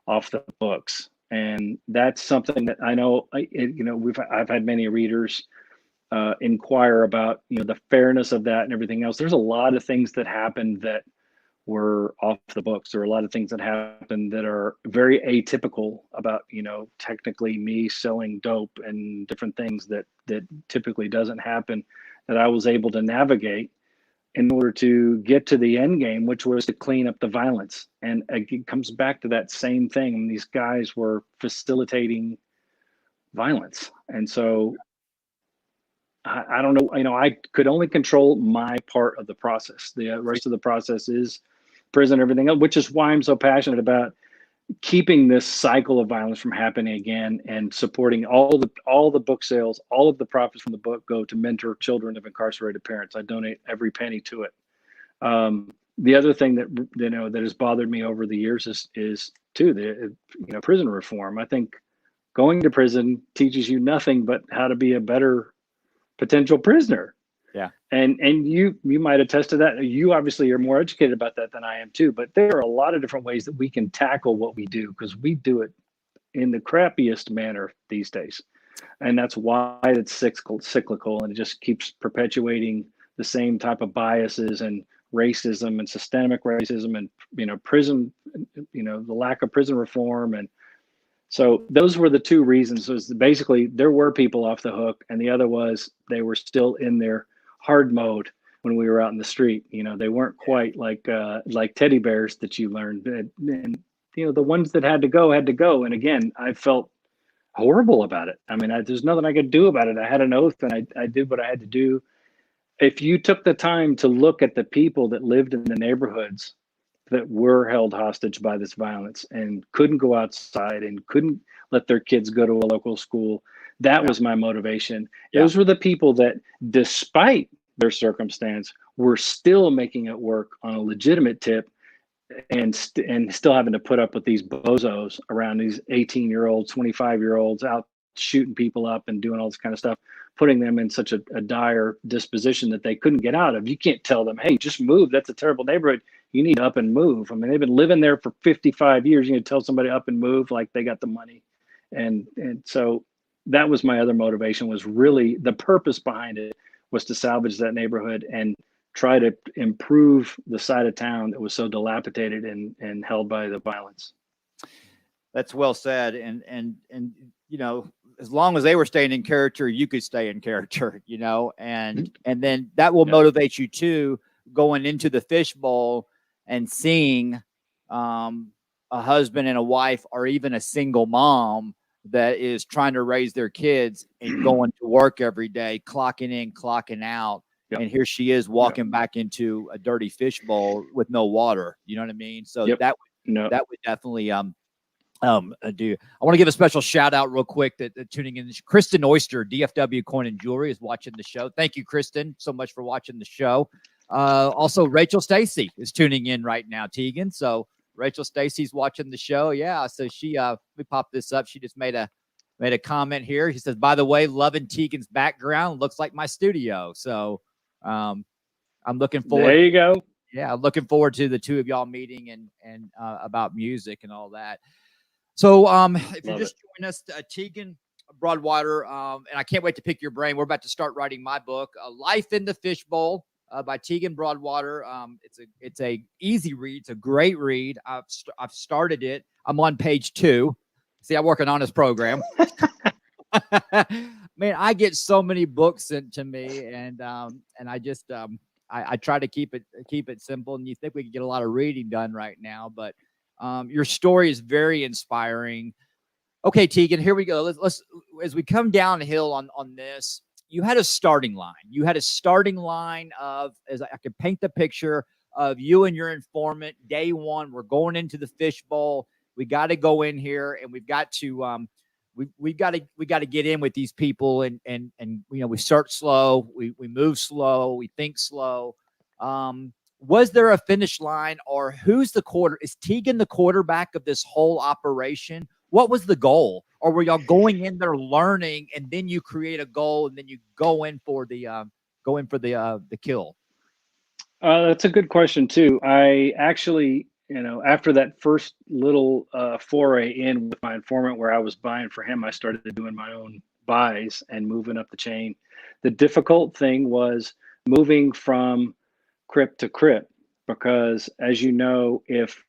off the books. And that's something that I know, I've had many readers inquire about, the fairness of that and everything else. There's a lot of things that happened that were off the books. There are a lot of things that happened that are very atypical about, technically me selling dope and different things that typically doesn't happen, that I was able to navigate in order to get to the end game, which was to clean up the violence. And it comes back to that same thing. I mean, these guys were facilitating violence. And so I don't know, I could only control my part of the process. The rest of the process is prison, everything else, which is why I'm so passionate about keeping this cycle of violence from happening again, and supporting all the book sales. All of the profits from the book go to mentor children of incarcerated parents. I donate every penny to it. The other thing that that has bothered me over the years is too the prison reform. I think going to prison teaches you nothing but how to be a better potential prisoner. Yeah. And you might attest to that. You obviously are more educated about that than I am too, but there are a lot of different ways that we can tackle what we do, because we do it in the crappiest manner these days. And that's why it's cyclical, and it just keeps perpetuating the same type of biases and racism and systemic racism and prison, the lack of prison reform. And so those were the two reasons. So basically there were people off the hook, and the other was they were still in their hard mode when we were out in the street. They weren't quite like teddy bears that you learned. And the ones that had to go. And again, I felt horrible about it. I mean, there's nothing I could do about it. I had an oath, and I did what I had to do. If you took the time to look at the people that lived in the neighborhoods that were held hostage by this violence and couldn't go outside and couldn't let their kids go to a local school, that was my motivation. Those were the people that, despite their circumstance, were still making it work on a legitimate tip, and still having to put up with these bozos around, these 18-year-olds, 25-year-olds out shooting people up and doing all this kind of stuff, putting them in such a dire disposition that they couldn't get out of. You can't tell them, hey, just move. That's a terrible neighborhood. You need to up and move. I mean, they've been living there for 55 years. You need to tell somebody up and move like they got the money. And so that was my other motivation, was really the purpose behind it, was to salvage that neighborhood and try to improve the side of town that was so dilapidated and held by the violence. That's well said. And as long as they were staying in character, you could stay in character, and then that will motivate you too, going into the fishbowl and seeing a husband and a wife, or even a single mom that is trying to raise their kids and going to work every day, clocking in, clocking out. Yep. And here she is walking back into a dirty fishbowl with no water. You know what I mean? So that would definitely do. I want to give a special shout out real quick that tuning in. Kristen Oyster, DFW Coin and Jewelry, is watching the show. Thank you, Kristen, so much for watching the show. Also, Rachel Stacy is tuning in right now, Tegan. So Rachel Stacy's watching the show. Yeah. So she we popped this up. She just made a comment here. He says, by the way, loving Tegan's background. Looks like my studio. So I'm looking forward. There you go. Yeah, I'm looking forward to the two of y'all meeting and about music and all that. So if you're just joining us, Tegan Broadwater, and I can't wait to pick your brain. We're about to start writing my book, Life in the Fishbowl, by Tegan Broadwater. It's a easy read. It's a great read. I've started it. I'm on page 2. See, I work an honest program. Man, I get so many books sent to me, and I just I try to keep it simple. And you think we can get a lot of reading done right now, but your story is very inspiring. Okay, Tegan, here we go. Let's as we come downhill on this. You had a starting line. You had a starting line of, as I could paint the picture of you and your informant. Day one, we're going into the fishbowl. We got to go in here, and we've got to we got to get in with these people, and we start slow, we move slow, we think slow, Was there a finish line, or who's the quarter? Is Tegan the quarterback of this whole operation? What was the goal? Or were y'all going in there learning, and then you create a goal, and then you go in for the kill? That's a good question too. I actually, after that first little foray in with my informant where I was buying for him, I started doing my own buys and moving up the chain. The difficult thing was moving from crip to crip, because as you know, if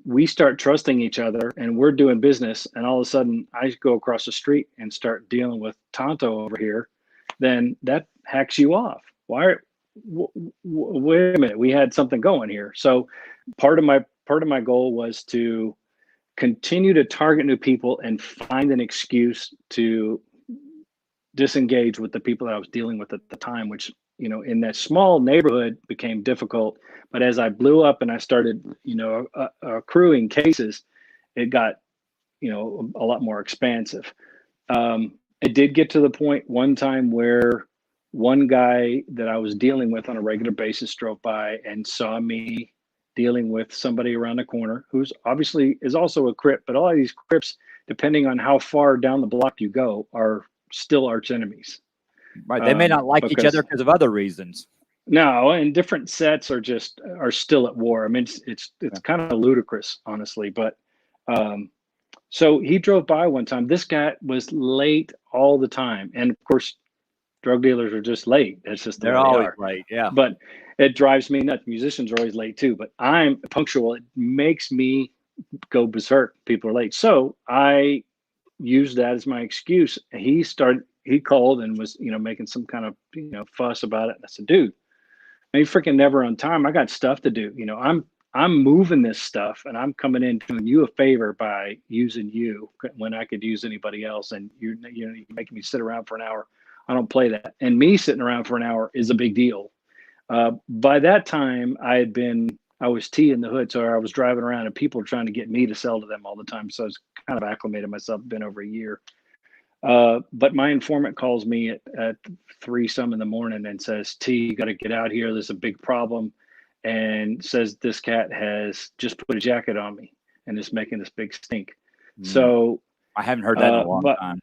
we start trusting each other and we're doing business, and all of a sudden I go across the street and start dealing with Tonto over here, then that hacks you off. Why? Wait a minute, we had something going here. So part of my goal was to continue to target new people and find an excuse to disengage with the people that I was dealing with at the time, which, in that small neighborhood became difficult. But as I blew up and I started, accruing cases, it got, a lot more expansive. It did get to the point one time where one guy that I was dealing with on a regular basis drove by and saw me dealing with somebody around the corner who's obviously is also a Crip, but all of these Crips, depending on how far down the block you go, are still arch enemies. Right. They may not like each other because of other reasons. No, and different sets are still at war. I mean, it's kind of ludicrous, honestly. But so he drove by one time. This guy was late all the time, and of course, drug dealers are just late. That's just the They're way they always are. late. Yeah. But it drives me nuts. Musicians are always late too, but I'm punctual. It makes me go berserk. People are late, so I used that as my excuse. He called and was, making some kind of, fuss about it. And I said, dude, I ain't freaking never on time. I got stuff to do. I'm moving this stuff, and I'm coming in doing you a favor by using you when I could use anybody else. And you're making me sit around for an hour. I don't play that. And me sitting around for an hour is a big deal. By that time I was T in the hood. So I was driving around and people were trying to get me to sell to them all the time. So I was kind of acclimated myself, been over a year. But my informant calls me at 3 some in the morning and says, T, you got to get out here. There's a big problem. And says this cat has just put a jacket on me and is making this big stink. So I haven't heard that in a long time.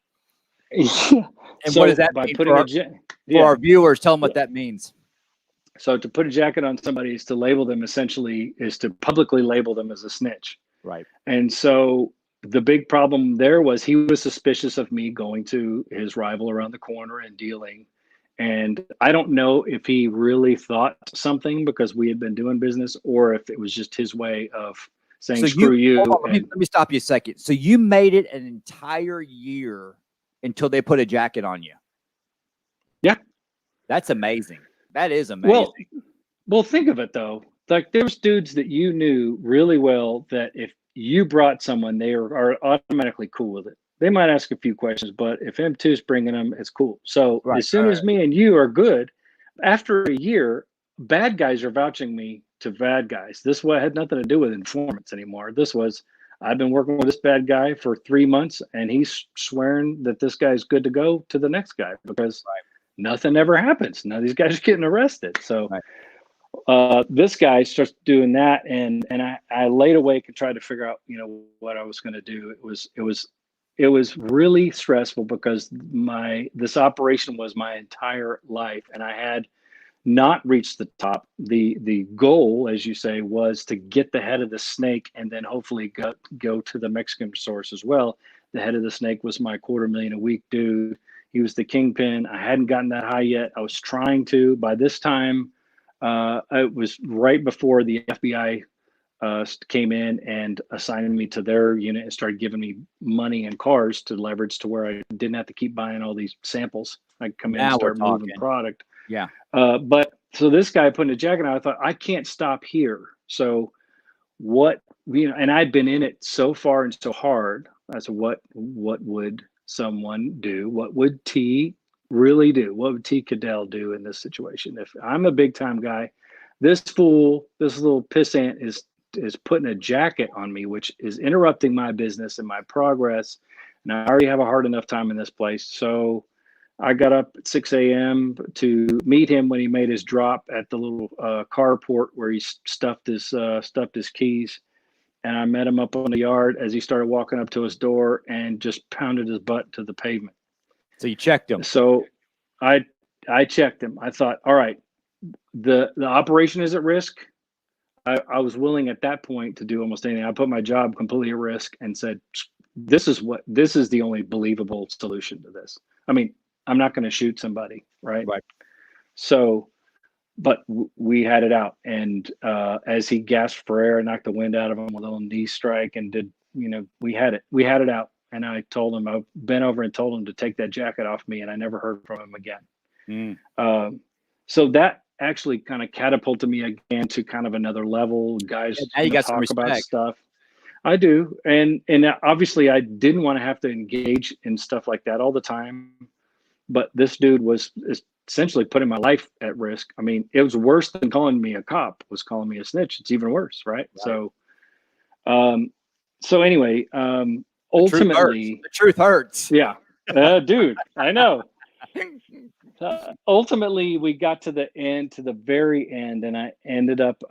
Yeah. And So what does that by mean putting for our viewers? Tell them what that means. So to put a jacket on somebody is to label them, essentially, is to publicly label them as a snitch. Right. And so the big problem there was he was suspicious of me going to his rival around the corner and dealing. And I don't know if he really thought something because we had been doing business, or if it was just his way of saying, screw you. Let me stop you a second. So you made it an entire year until they put a jacket on you. Yeah. That's amazing. That is amazing. Well, think of it though. Like there's dudes that you knew really well that if you brought someone, they are automatically cool with it. They might ask a few questions, but if M2's bringing them, it's cool. So as soon as me and you are good, after a year, bad guys are vouching me to bad guys. This had nothing to do with informants anymore. This was, I've been working with this bad guy for 3 months, and he's swearing that this guy's good to go to the next guy because nothing ever happens. Now these guys are getting arrested. So this guy starts doing that, and I laid awake and tried to figure out, what I was going to do. It was really stressful because this operation was my entire life, and I had not reached the top. The goal, as you say, was to get the head of the snake and then hopefully go to the Mexican source as well. The head of the snake was my $250,000 a week dude. He was the kingpin. I hadn't gotten that high yet. I was trying to. By this time, it was right before the FBI came in and assigned me to their unit and started giving me money and cars to leverage to where I didn't have to keep buying all these samples. I could come in and start moving product. Yeah. But so this guy putting a jacket on, I thought, I can't stop here. So and I'd been in it so far and so hard. I said, what would someone do? What would T really do? What would T Cadell do in this situation? If I'm a big time guy, this little pissant is putting a jacket on me, which is interrupting my business and my progress. And I already have a hard enough time in this place. So I got up at 6 a.m. to meet him when he made his drop at the little carport where he stuffed his keys. And I met him up on the yard as he started walking up to his door and just pounded his butt to the pavement. So you checked him. So I checked him. I thought, all right, the operation is at risk. I was willing at that point to do almost anything. I put my job completely at risk and said, this is the only believable solution to this. I mean, I'm not going to shoot somebody, right? Right. So, but we had it out. And as he gasped for air, knocked the wind out of him with a little knee strike and did, we had it out. And I told him, I bent over and told him to take that jacket off me, and I never heard from him again. So that actually kind of catapulted me again to kind of another level. Guys, now you got some talk about respect. stuff. I do, and obviously I didn't want to have to engage in stuff like that all the time. But this dude was essentially putting my life at risk. I mean, it was worse than calling me a cop. Was calling me a snitch. It's even worse, right? So, anyway, ultimately, the truth hurts. Yeah, dude, I know. Ultimately, we got to the very end, and I ended up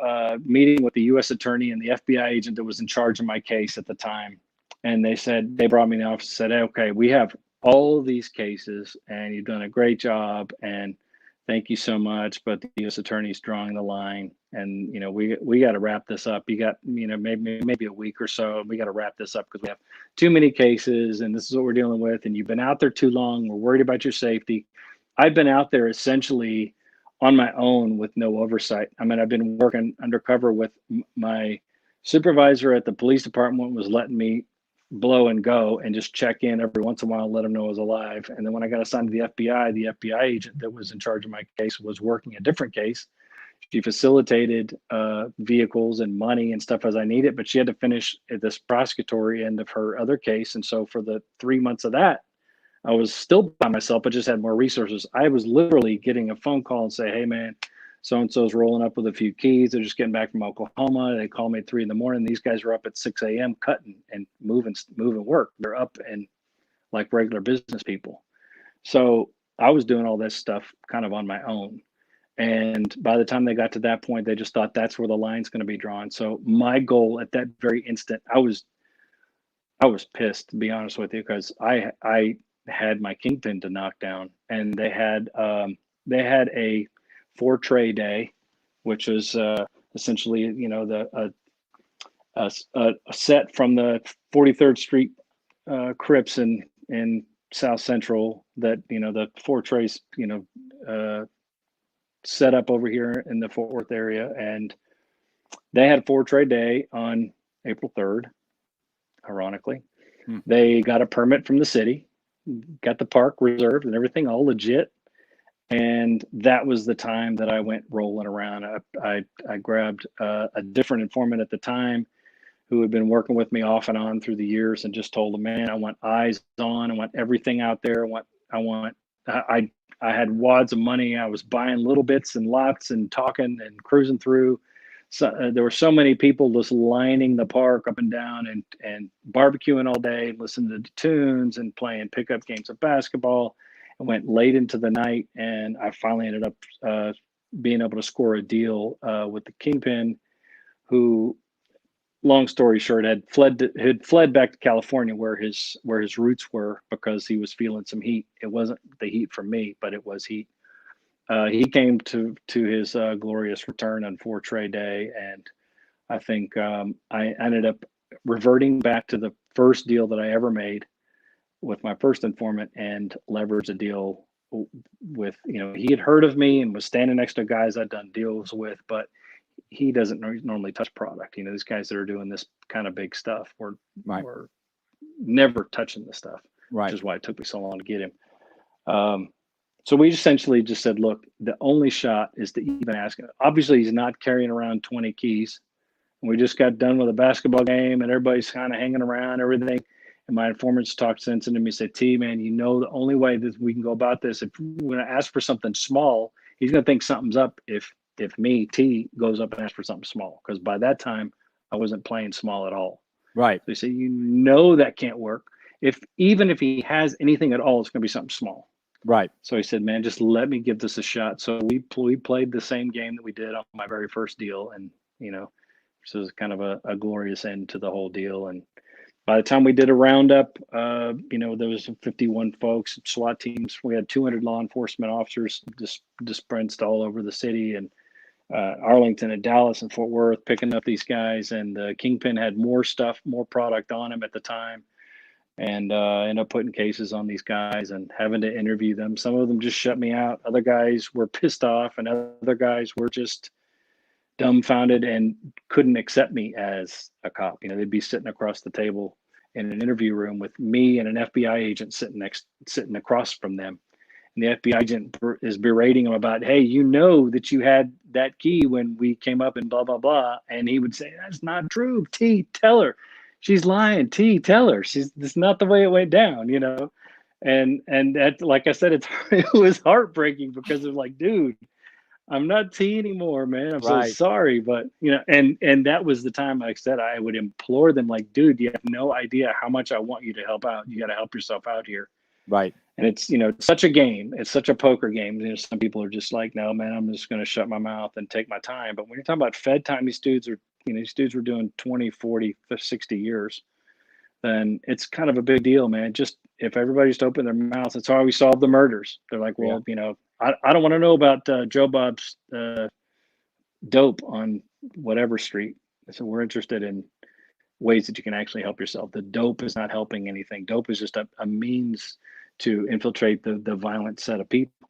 meeting with the U.S. attorney and the FBI agent that was in charge of my case at the time. And they brought me in the office and said, hey, okay, we have all of these cases, and you've done a great job, and thank you so much. But the U.S. attorney's drawing the line, and we got to wrap this up. You got maybe a week or so. We got to wrap this up because we have too many cases, and this is what we're dealing with. And you've been out there too long. We're worried about your safety. I've been out there essentially on my own with no oversight. I mean, I've been working undercover with my supervisor at the police department was letting me blow and go and just check in every once in a while and let them know I was alive. And then when I got assigned to the FBI agent that was in charge of my case was working a different case. She facilitated vehicles and money and stuff as I needed, but she had to finish this prosecutory end of her other case. And so for the 3 months of that, I was still by myself, but just had more resources. I was literally getting a phone call and say, hey, man, so-and-so's rolling up with a few keys. They're just getting back from Oklahoma. They call me at 3 a.m. These guys are up at 6 a.m. cutting and moving work. They're up and like regular business people. So I was doing all this stuff kind of on my own. And by the time they got to that point, they just thought that's where the line's going to be drawn. So my goal at that very instant, I was pissed, to be honest with you, because I had my kingpin to knock down, and they had a 4-tray day, which was essentially a set from the 43rd Street Crips in South Central that the 4 trays set up over here in the Fort Worth area, and they had a 4-tray day on April 3rd. Ironically, they got a permit from the city, got the park reserved and everything all legit. And that was the time that I went rolling around. I grabbed a different informant at the time who had been working with me off and on through the years, and just told him, man, I want eyes on, I want everything out there. I had wads of money. I was buying little bits and lots and talking and cruising through. So there were so many people just lining the park up and down and barbecuing all day, listening to tunes and playing pickup games of basketball. And went late into the night, and I finally ended up being able to score a deal with the kingpin, who, long story short, had fled back to California where his roots were, because he was feeling some heat. It wasn't the heat from me, but it was heat. He came to his glorious return on 4-tray day, and I think I ended up reverting back to the first deal that I ever made with my first informant, and leveraged a deal with, he had heard of me and was standing next to guys I'd done deals with, but he doesn't normally touch product. These guys that are doing this kind of big stuff were never touching the stuff, which is why it took me so long to get him. So we essentially just said, look, the only shot is to even ask him. Obviously, he's not carrying around 20 keys. And we just got done with a basketball game, and everybody's kind of hanging around, everything. And my informants talked sense into me and said, T, man, the only way that we can go about this, if we're going to ask for something small, he's going to think something's up if me, T, goes up and asks for something small. Because by that time, I wasn't playing small at all. Right. So they say, that can't work. Even if he has anything at all, it's going to be something small. Right. So he said, man, just let me give this a shot. So we played the same game that we did on my very first deal. And, this was kind of a glorious end to the whole deal. And by the time we did a roundup, there was 51 folks, SWAT teams. We had 200 law enforcement officers dispensed all over the city, and Arlington and Dallas and Fort Worth picking up these guys. And the Kingpin had more stuff, more product on him at the time, and ended up putting cases on these guys and having to interview them. Some of them just shut me out. Other guys were pissed off, and other guys were just dumbfounded and couldn't accept me as a cop. They'd be sitting across the table in an interview room with me and an FBI agent sitting across from them. And the FBI agent is berating him about, hey, that you had that key when we came up and blah, blah, blah. And he would say, that's not true. T, tell her. She's lying. T, tell her. That's not the way it went down, And that, like I said, it was heartbreaking because of like, dude, I'm not T anymore, man. I'm so sorry. But, and that was the time, like I said, I would implore them, like, dude, you have no idea how much I want you to help out. You got to help yourself out here. Right. And it's, it's such a game. It's such a poker game. Some people are just like, no, man, I'm just going to shut my mouth and take my time. But when you're talking about Fed time, these dudes were doing 20, 40, 60 years. Then it's kind of a big deal, man. Just if everybody just opened their mouths, that's how we solve the murders. They're like, well, I don't want to know about Joe Bob's dope on whatever street. So we're interested in ways that you can actually help yourself. The dope is not helping anything. Dope is just a means to infiltrate the violent set of people.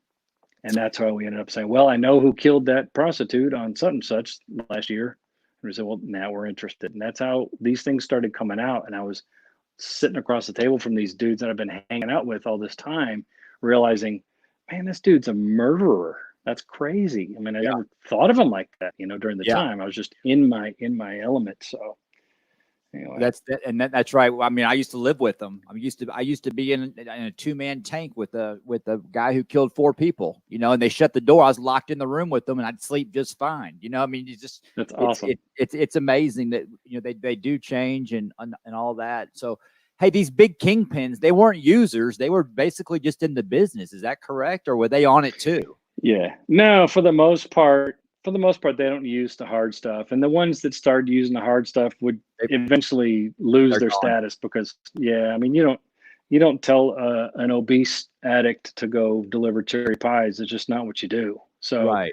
And that's how we ended up saying, well, I know who killed that prostitute on such and such last year. And we said, well, now we're interested. And that's how these things started coming out. And I was sitting across the table from these dudes that I've been hanging out with all this time, realizing, man, this dude's a murderer. That's crazy. I mean, I never thought of him like that, during the time. I was just in my element. So anyway. That's right. I mean, I used to live with them. I used to be in a 2-man tank with a guy who killed 4 people, and they shut the door. I was locked in the room with them and I'd sleep just fine. I mean, that's awesome. It's amazing that, they do change and all that. So, hey, these big kingpins, they weren't users. They were basically just in the business. Is that correct? Or were they on it too? Yeah, no, for the most part, they don't use the hard stuff. And the ones that started using the hard stuff would eventually lose their status because, I mean, you don't tell an obese addict to go deliver cherry pies. It's just not what you do. So,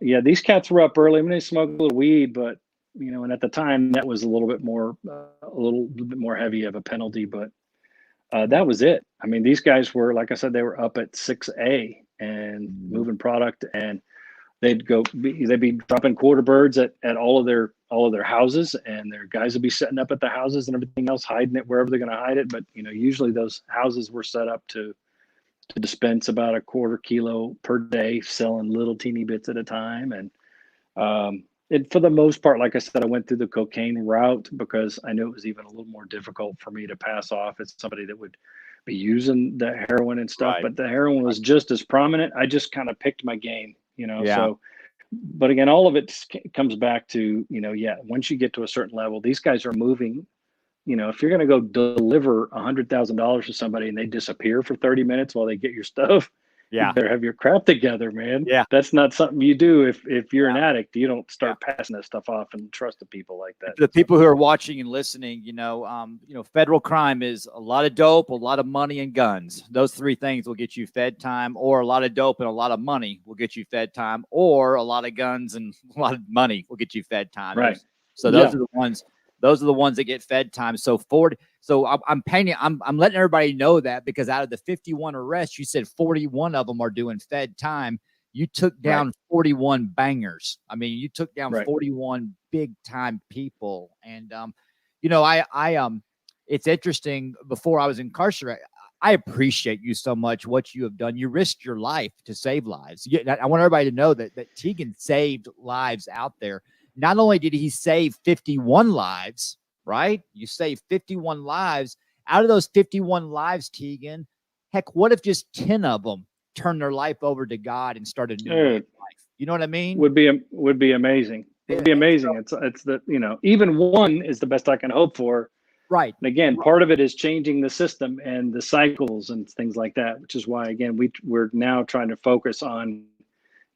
these cats were up early. I mean, they smoked a little weed, but, and at the time that was a little bit more heavy of a penalty, but that was it. I mean, these guys were, like I said, they were up at 6A and moving product, and they'd be dropping quarter birds at all of their houses, and their guys would be setting up at the houses and everything else, hiding it wherever they're going to hide it. But usually those houses were set up to dispense about a quarter kilo per day, selling little teeny bits at a time. And for the most part, like I said, I went through the cocaine route because I knew it was even a little more difficult for me to pass off as somebody that would be using the heroin and stuff. But the heroin was just as prominent. I just kind of picked my game, So, but again, all of it comes back to, once you get to a certain level, these guys are moving. If you're going to go deliver $100,000 to somebody and they disappear for 30 minutes while they get your stuff, you better have your crap together, man. That's not something you do if you're an addict. You don't start passing that stuff off and trusting people like that. The people who are watching and listening, federal crime is a lot of dope, a lot of money, and guns. Those 3 things will get you fed time, or a lot of dope and a lot of money will get you fed time, or a lot of guns and a lot of money will get you fed time. Right. So those are the ones. Those are the ones that get fed time. So I'm letting everybody know that, because out of the 51 arrests, you said 41 of them are doing fed time. You took down 41 bangers. I mean, you took down 41 big time people. And, it's interesting. Before I was incarcerated, I appreciate you so much, what you have done. You risked your life to save lives. I want everybody to know that Tegan saved lives out there. Not only did he save 51 lives, right? You saved 51 lives. Out of those 51 lives, Tegan, heck, what if just 10 of them turned their life over to God and started a new life? You know what I mean? Would be amazing. It would be amazing. It's the, even one is the best I can hope for. Right. And again, part of it is changing the system and the cycles and things like that, which is why, again, we're now trying to focus on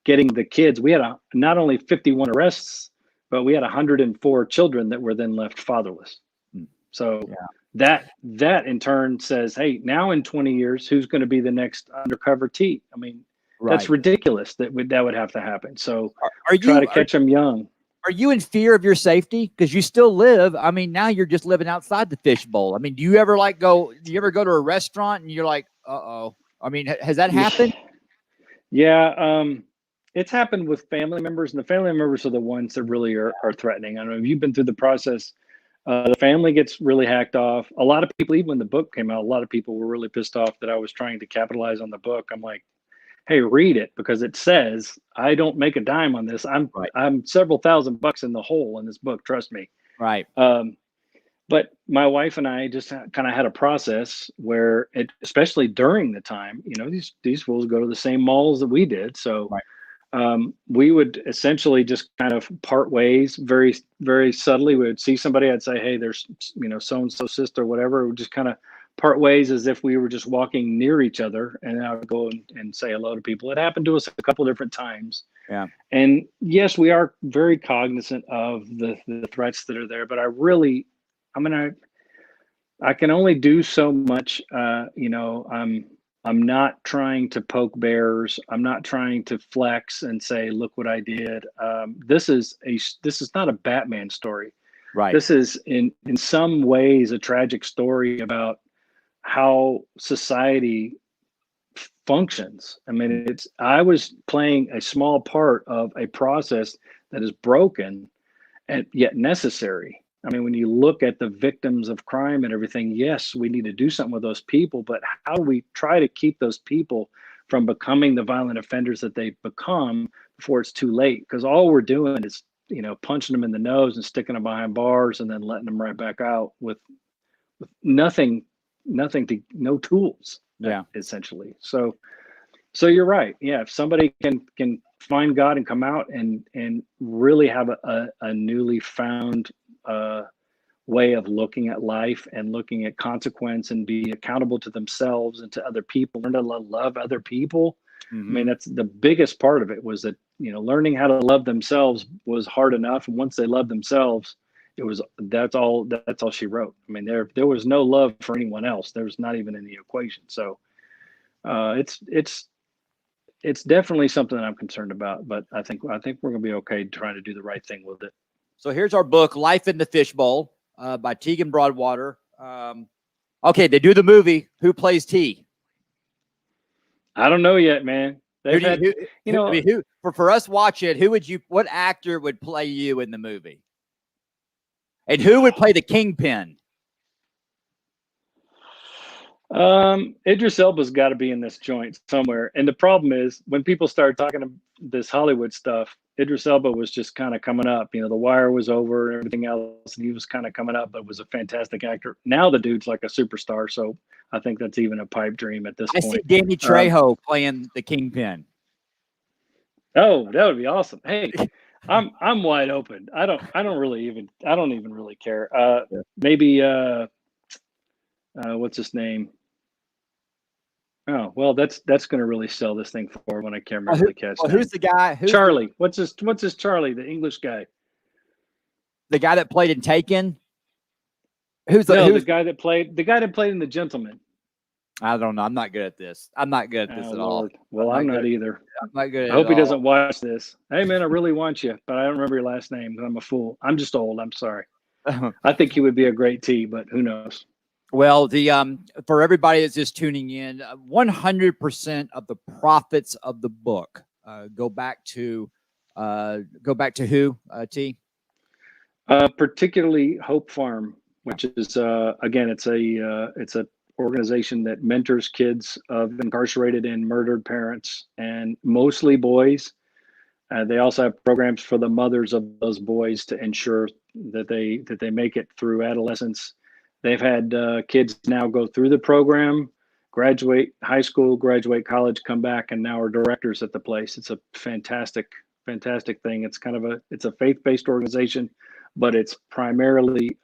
getting the kids. We had not only 51 arrests, but we had 104 children that were then left fatherless. Mm. So Yeah. that in turn says, hey, now in 20 years, who's going to be the next undercover T? I mean, that's Right. ridiculous that would have to happen. So Are try to you catch them young. are you in fear of your safety? Because you still live. I mean, now you're just living outside the fishbowl. I mean, do you ever go to a restaurant and you're like, uh-oh? I mean, has that happened? Yeah, it's happened with family members, and the family members are the ones that really are threatening. I don't know if you've been through the process. The family gets really hacked off. A lot of people, even when the book came out, a lot of people were really pissed off that I was trying to capitalize on the book. I'm like, hey, read it, because it says I don't make a dime on this. Right. I'm several $1,000s in the hole in this book. Trust me. Right. But my wife and I just kind of had a process where especially during the time, these fools go to the same malls that we did. So Right. we would essentially just kind of part ways very, very subtly. We would see somebody, I'd say, hey, there's, so-and-so sister, whatever. We'd just kind of part ways as if we were just walking near each other. And I would go and say hello to people. It happened to us a couple different times. Yeah. And yes, we are very cognizant of the threats that are there, but I can only do so much. I'm not trying to poke bears. I'm not trying to flex and say, "Look what I did." This is not a Batman story. Right. This is in some ways a tragic story about how society functions. I mean, I was playing a small part of a process that is broken and yet necessary. I mean, when you look at the victims of crime and everything, yes, we need to do something with those people, but how do we try to keep those people from becoming the violent offenders that they become before it's too late? Because all we're doing is, punching them in the nose and sticking them behind bars and then letting them right back out with nothing, no tools. Yeah. Essentially. So you're right. Yeah, if somebody can find God and come out and really have a newly found way of looking at life and looking at consequence and be accountable to themselves and to other people, learn to love other people. Mm-hmm. I mean, that's the biggest part of it, was that, learning how to love themselves was hard enough. And once they loved themselves, that's all she wrote. I mean, there was no love for anyone else. There was not even in the equation. So it's definitely something that I'm concerned about, but I think we're going to be okay trying to do the right thing with it. So here's our book, Life in the Fishbowl, by Tegan Broadwater. Okay, they do the movie. Who plays T? I don't know yet, man. For us watching, what actor would play you in the movie? And who would play the Kingpin? Idris Elba's got to be in this joint somewhere. And the problem is, when people start talking this Hollywood stuff, Idris Elba was just kind of coming up. The Wire was over and everything else, and he was kind of coming up, but was a fantastic actor. Now the dude's like a superstar, so I think that's even a pipe dream at this point. I see Danny Trejo playing the Kingpin. Oh, that would be awesome. Hey, I'm wide open. I don't even really care. Maybe what's his name? Oh, well, that's going to really sell this thing for when I can't remember the cat's name. Who's the guy? Charlie. What's his Charlie, the English guy? The guy that played in Taken? The guy that played in The Gentleman. I don't know. I'm not good at this. I'm not good at this at all. Well, I'm not either. I'm not good at it. I hope he doesn't watch this. Hey, man, I really want you, but I don't remember your last name. I'm a fool. I'm just old. I'm sorry. I think he would be a great T, but who knows? Well, for everybody that's just tuning in, 100% of the profits of the book go back to who, T? Particularly Hope Farm, which is again, it's a organization that mentors kids of incarcerated and murdered parents, and mostly boys. They also have programs for the mothers of those boys to ensure that they make it through adolescence. They've had kids now go through the program, graduate high school, graduate college, come back, and now are directors at the place. It's a fantastic thing. It's a faith-based organization, but it's primarily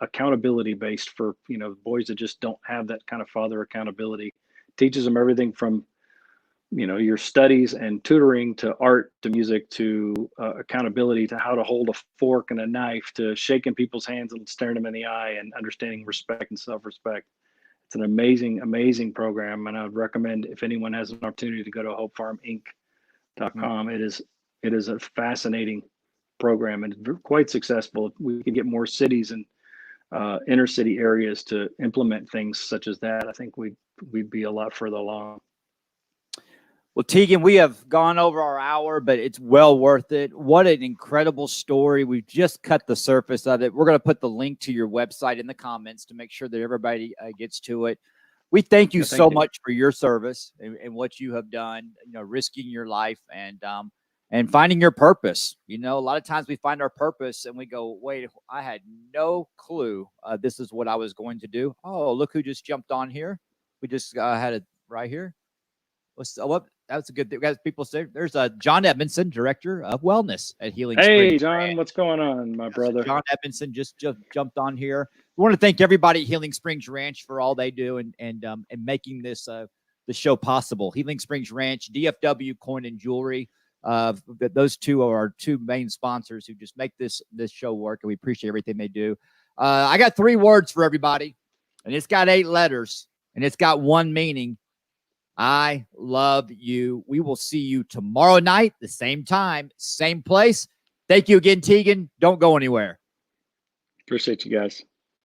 accountability based for, you know, boys that just don't have that kind of father accountability. Teaches them everything from, you know, your studies and tutoring to art to music to accountability to how to hold a fork and a knife to shaking people's hands and staring them in the eye and understanding respect and self-respect. It's an amazing, amazing program, and I would recommend if anyone has an opportunity to go to hopefarminc.com. It is a fascinating program and quite successful. If we can get more cities and inner city areas to implement things such as that, I think we'd be a lot further along. Well, Tegan, we have gone over our hour, but it's well worth it. What an incredible story. We've just cut the surface of it. We're going to put the link to your website in the comments to make sure that everybody gets to it. We thank you so much for your service and what you have done, you know, risking your life and finding your purpose. You know, a lot of times we find our purpose and we go, wait, I had no clue this is what I was going to do. Oh, look who just jumped on here. We just had it right here. What? That's a good thing. Guys, people say there's a John Edmondson, director of wellness at Healing Springs. Hey, John, what's going on, my brother? John Edmondson just jumped on here. We want to thank everybody at Healing Springs Ranch for all they do and making this the show possible. Healing Springs Ranch, DFW Coin and Jewelry. Those two are our two main sponsors who just make this show work, and we appreciate everything they do. I got 3 words for everybody, and it's got 8 letters, and it's got one meaning. I love you. We will see you tomorrow night, the same time, same place. Thank you again, Tegan. Don't go anywhere. Appreciate you guys.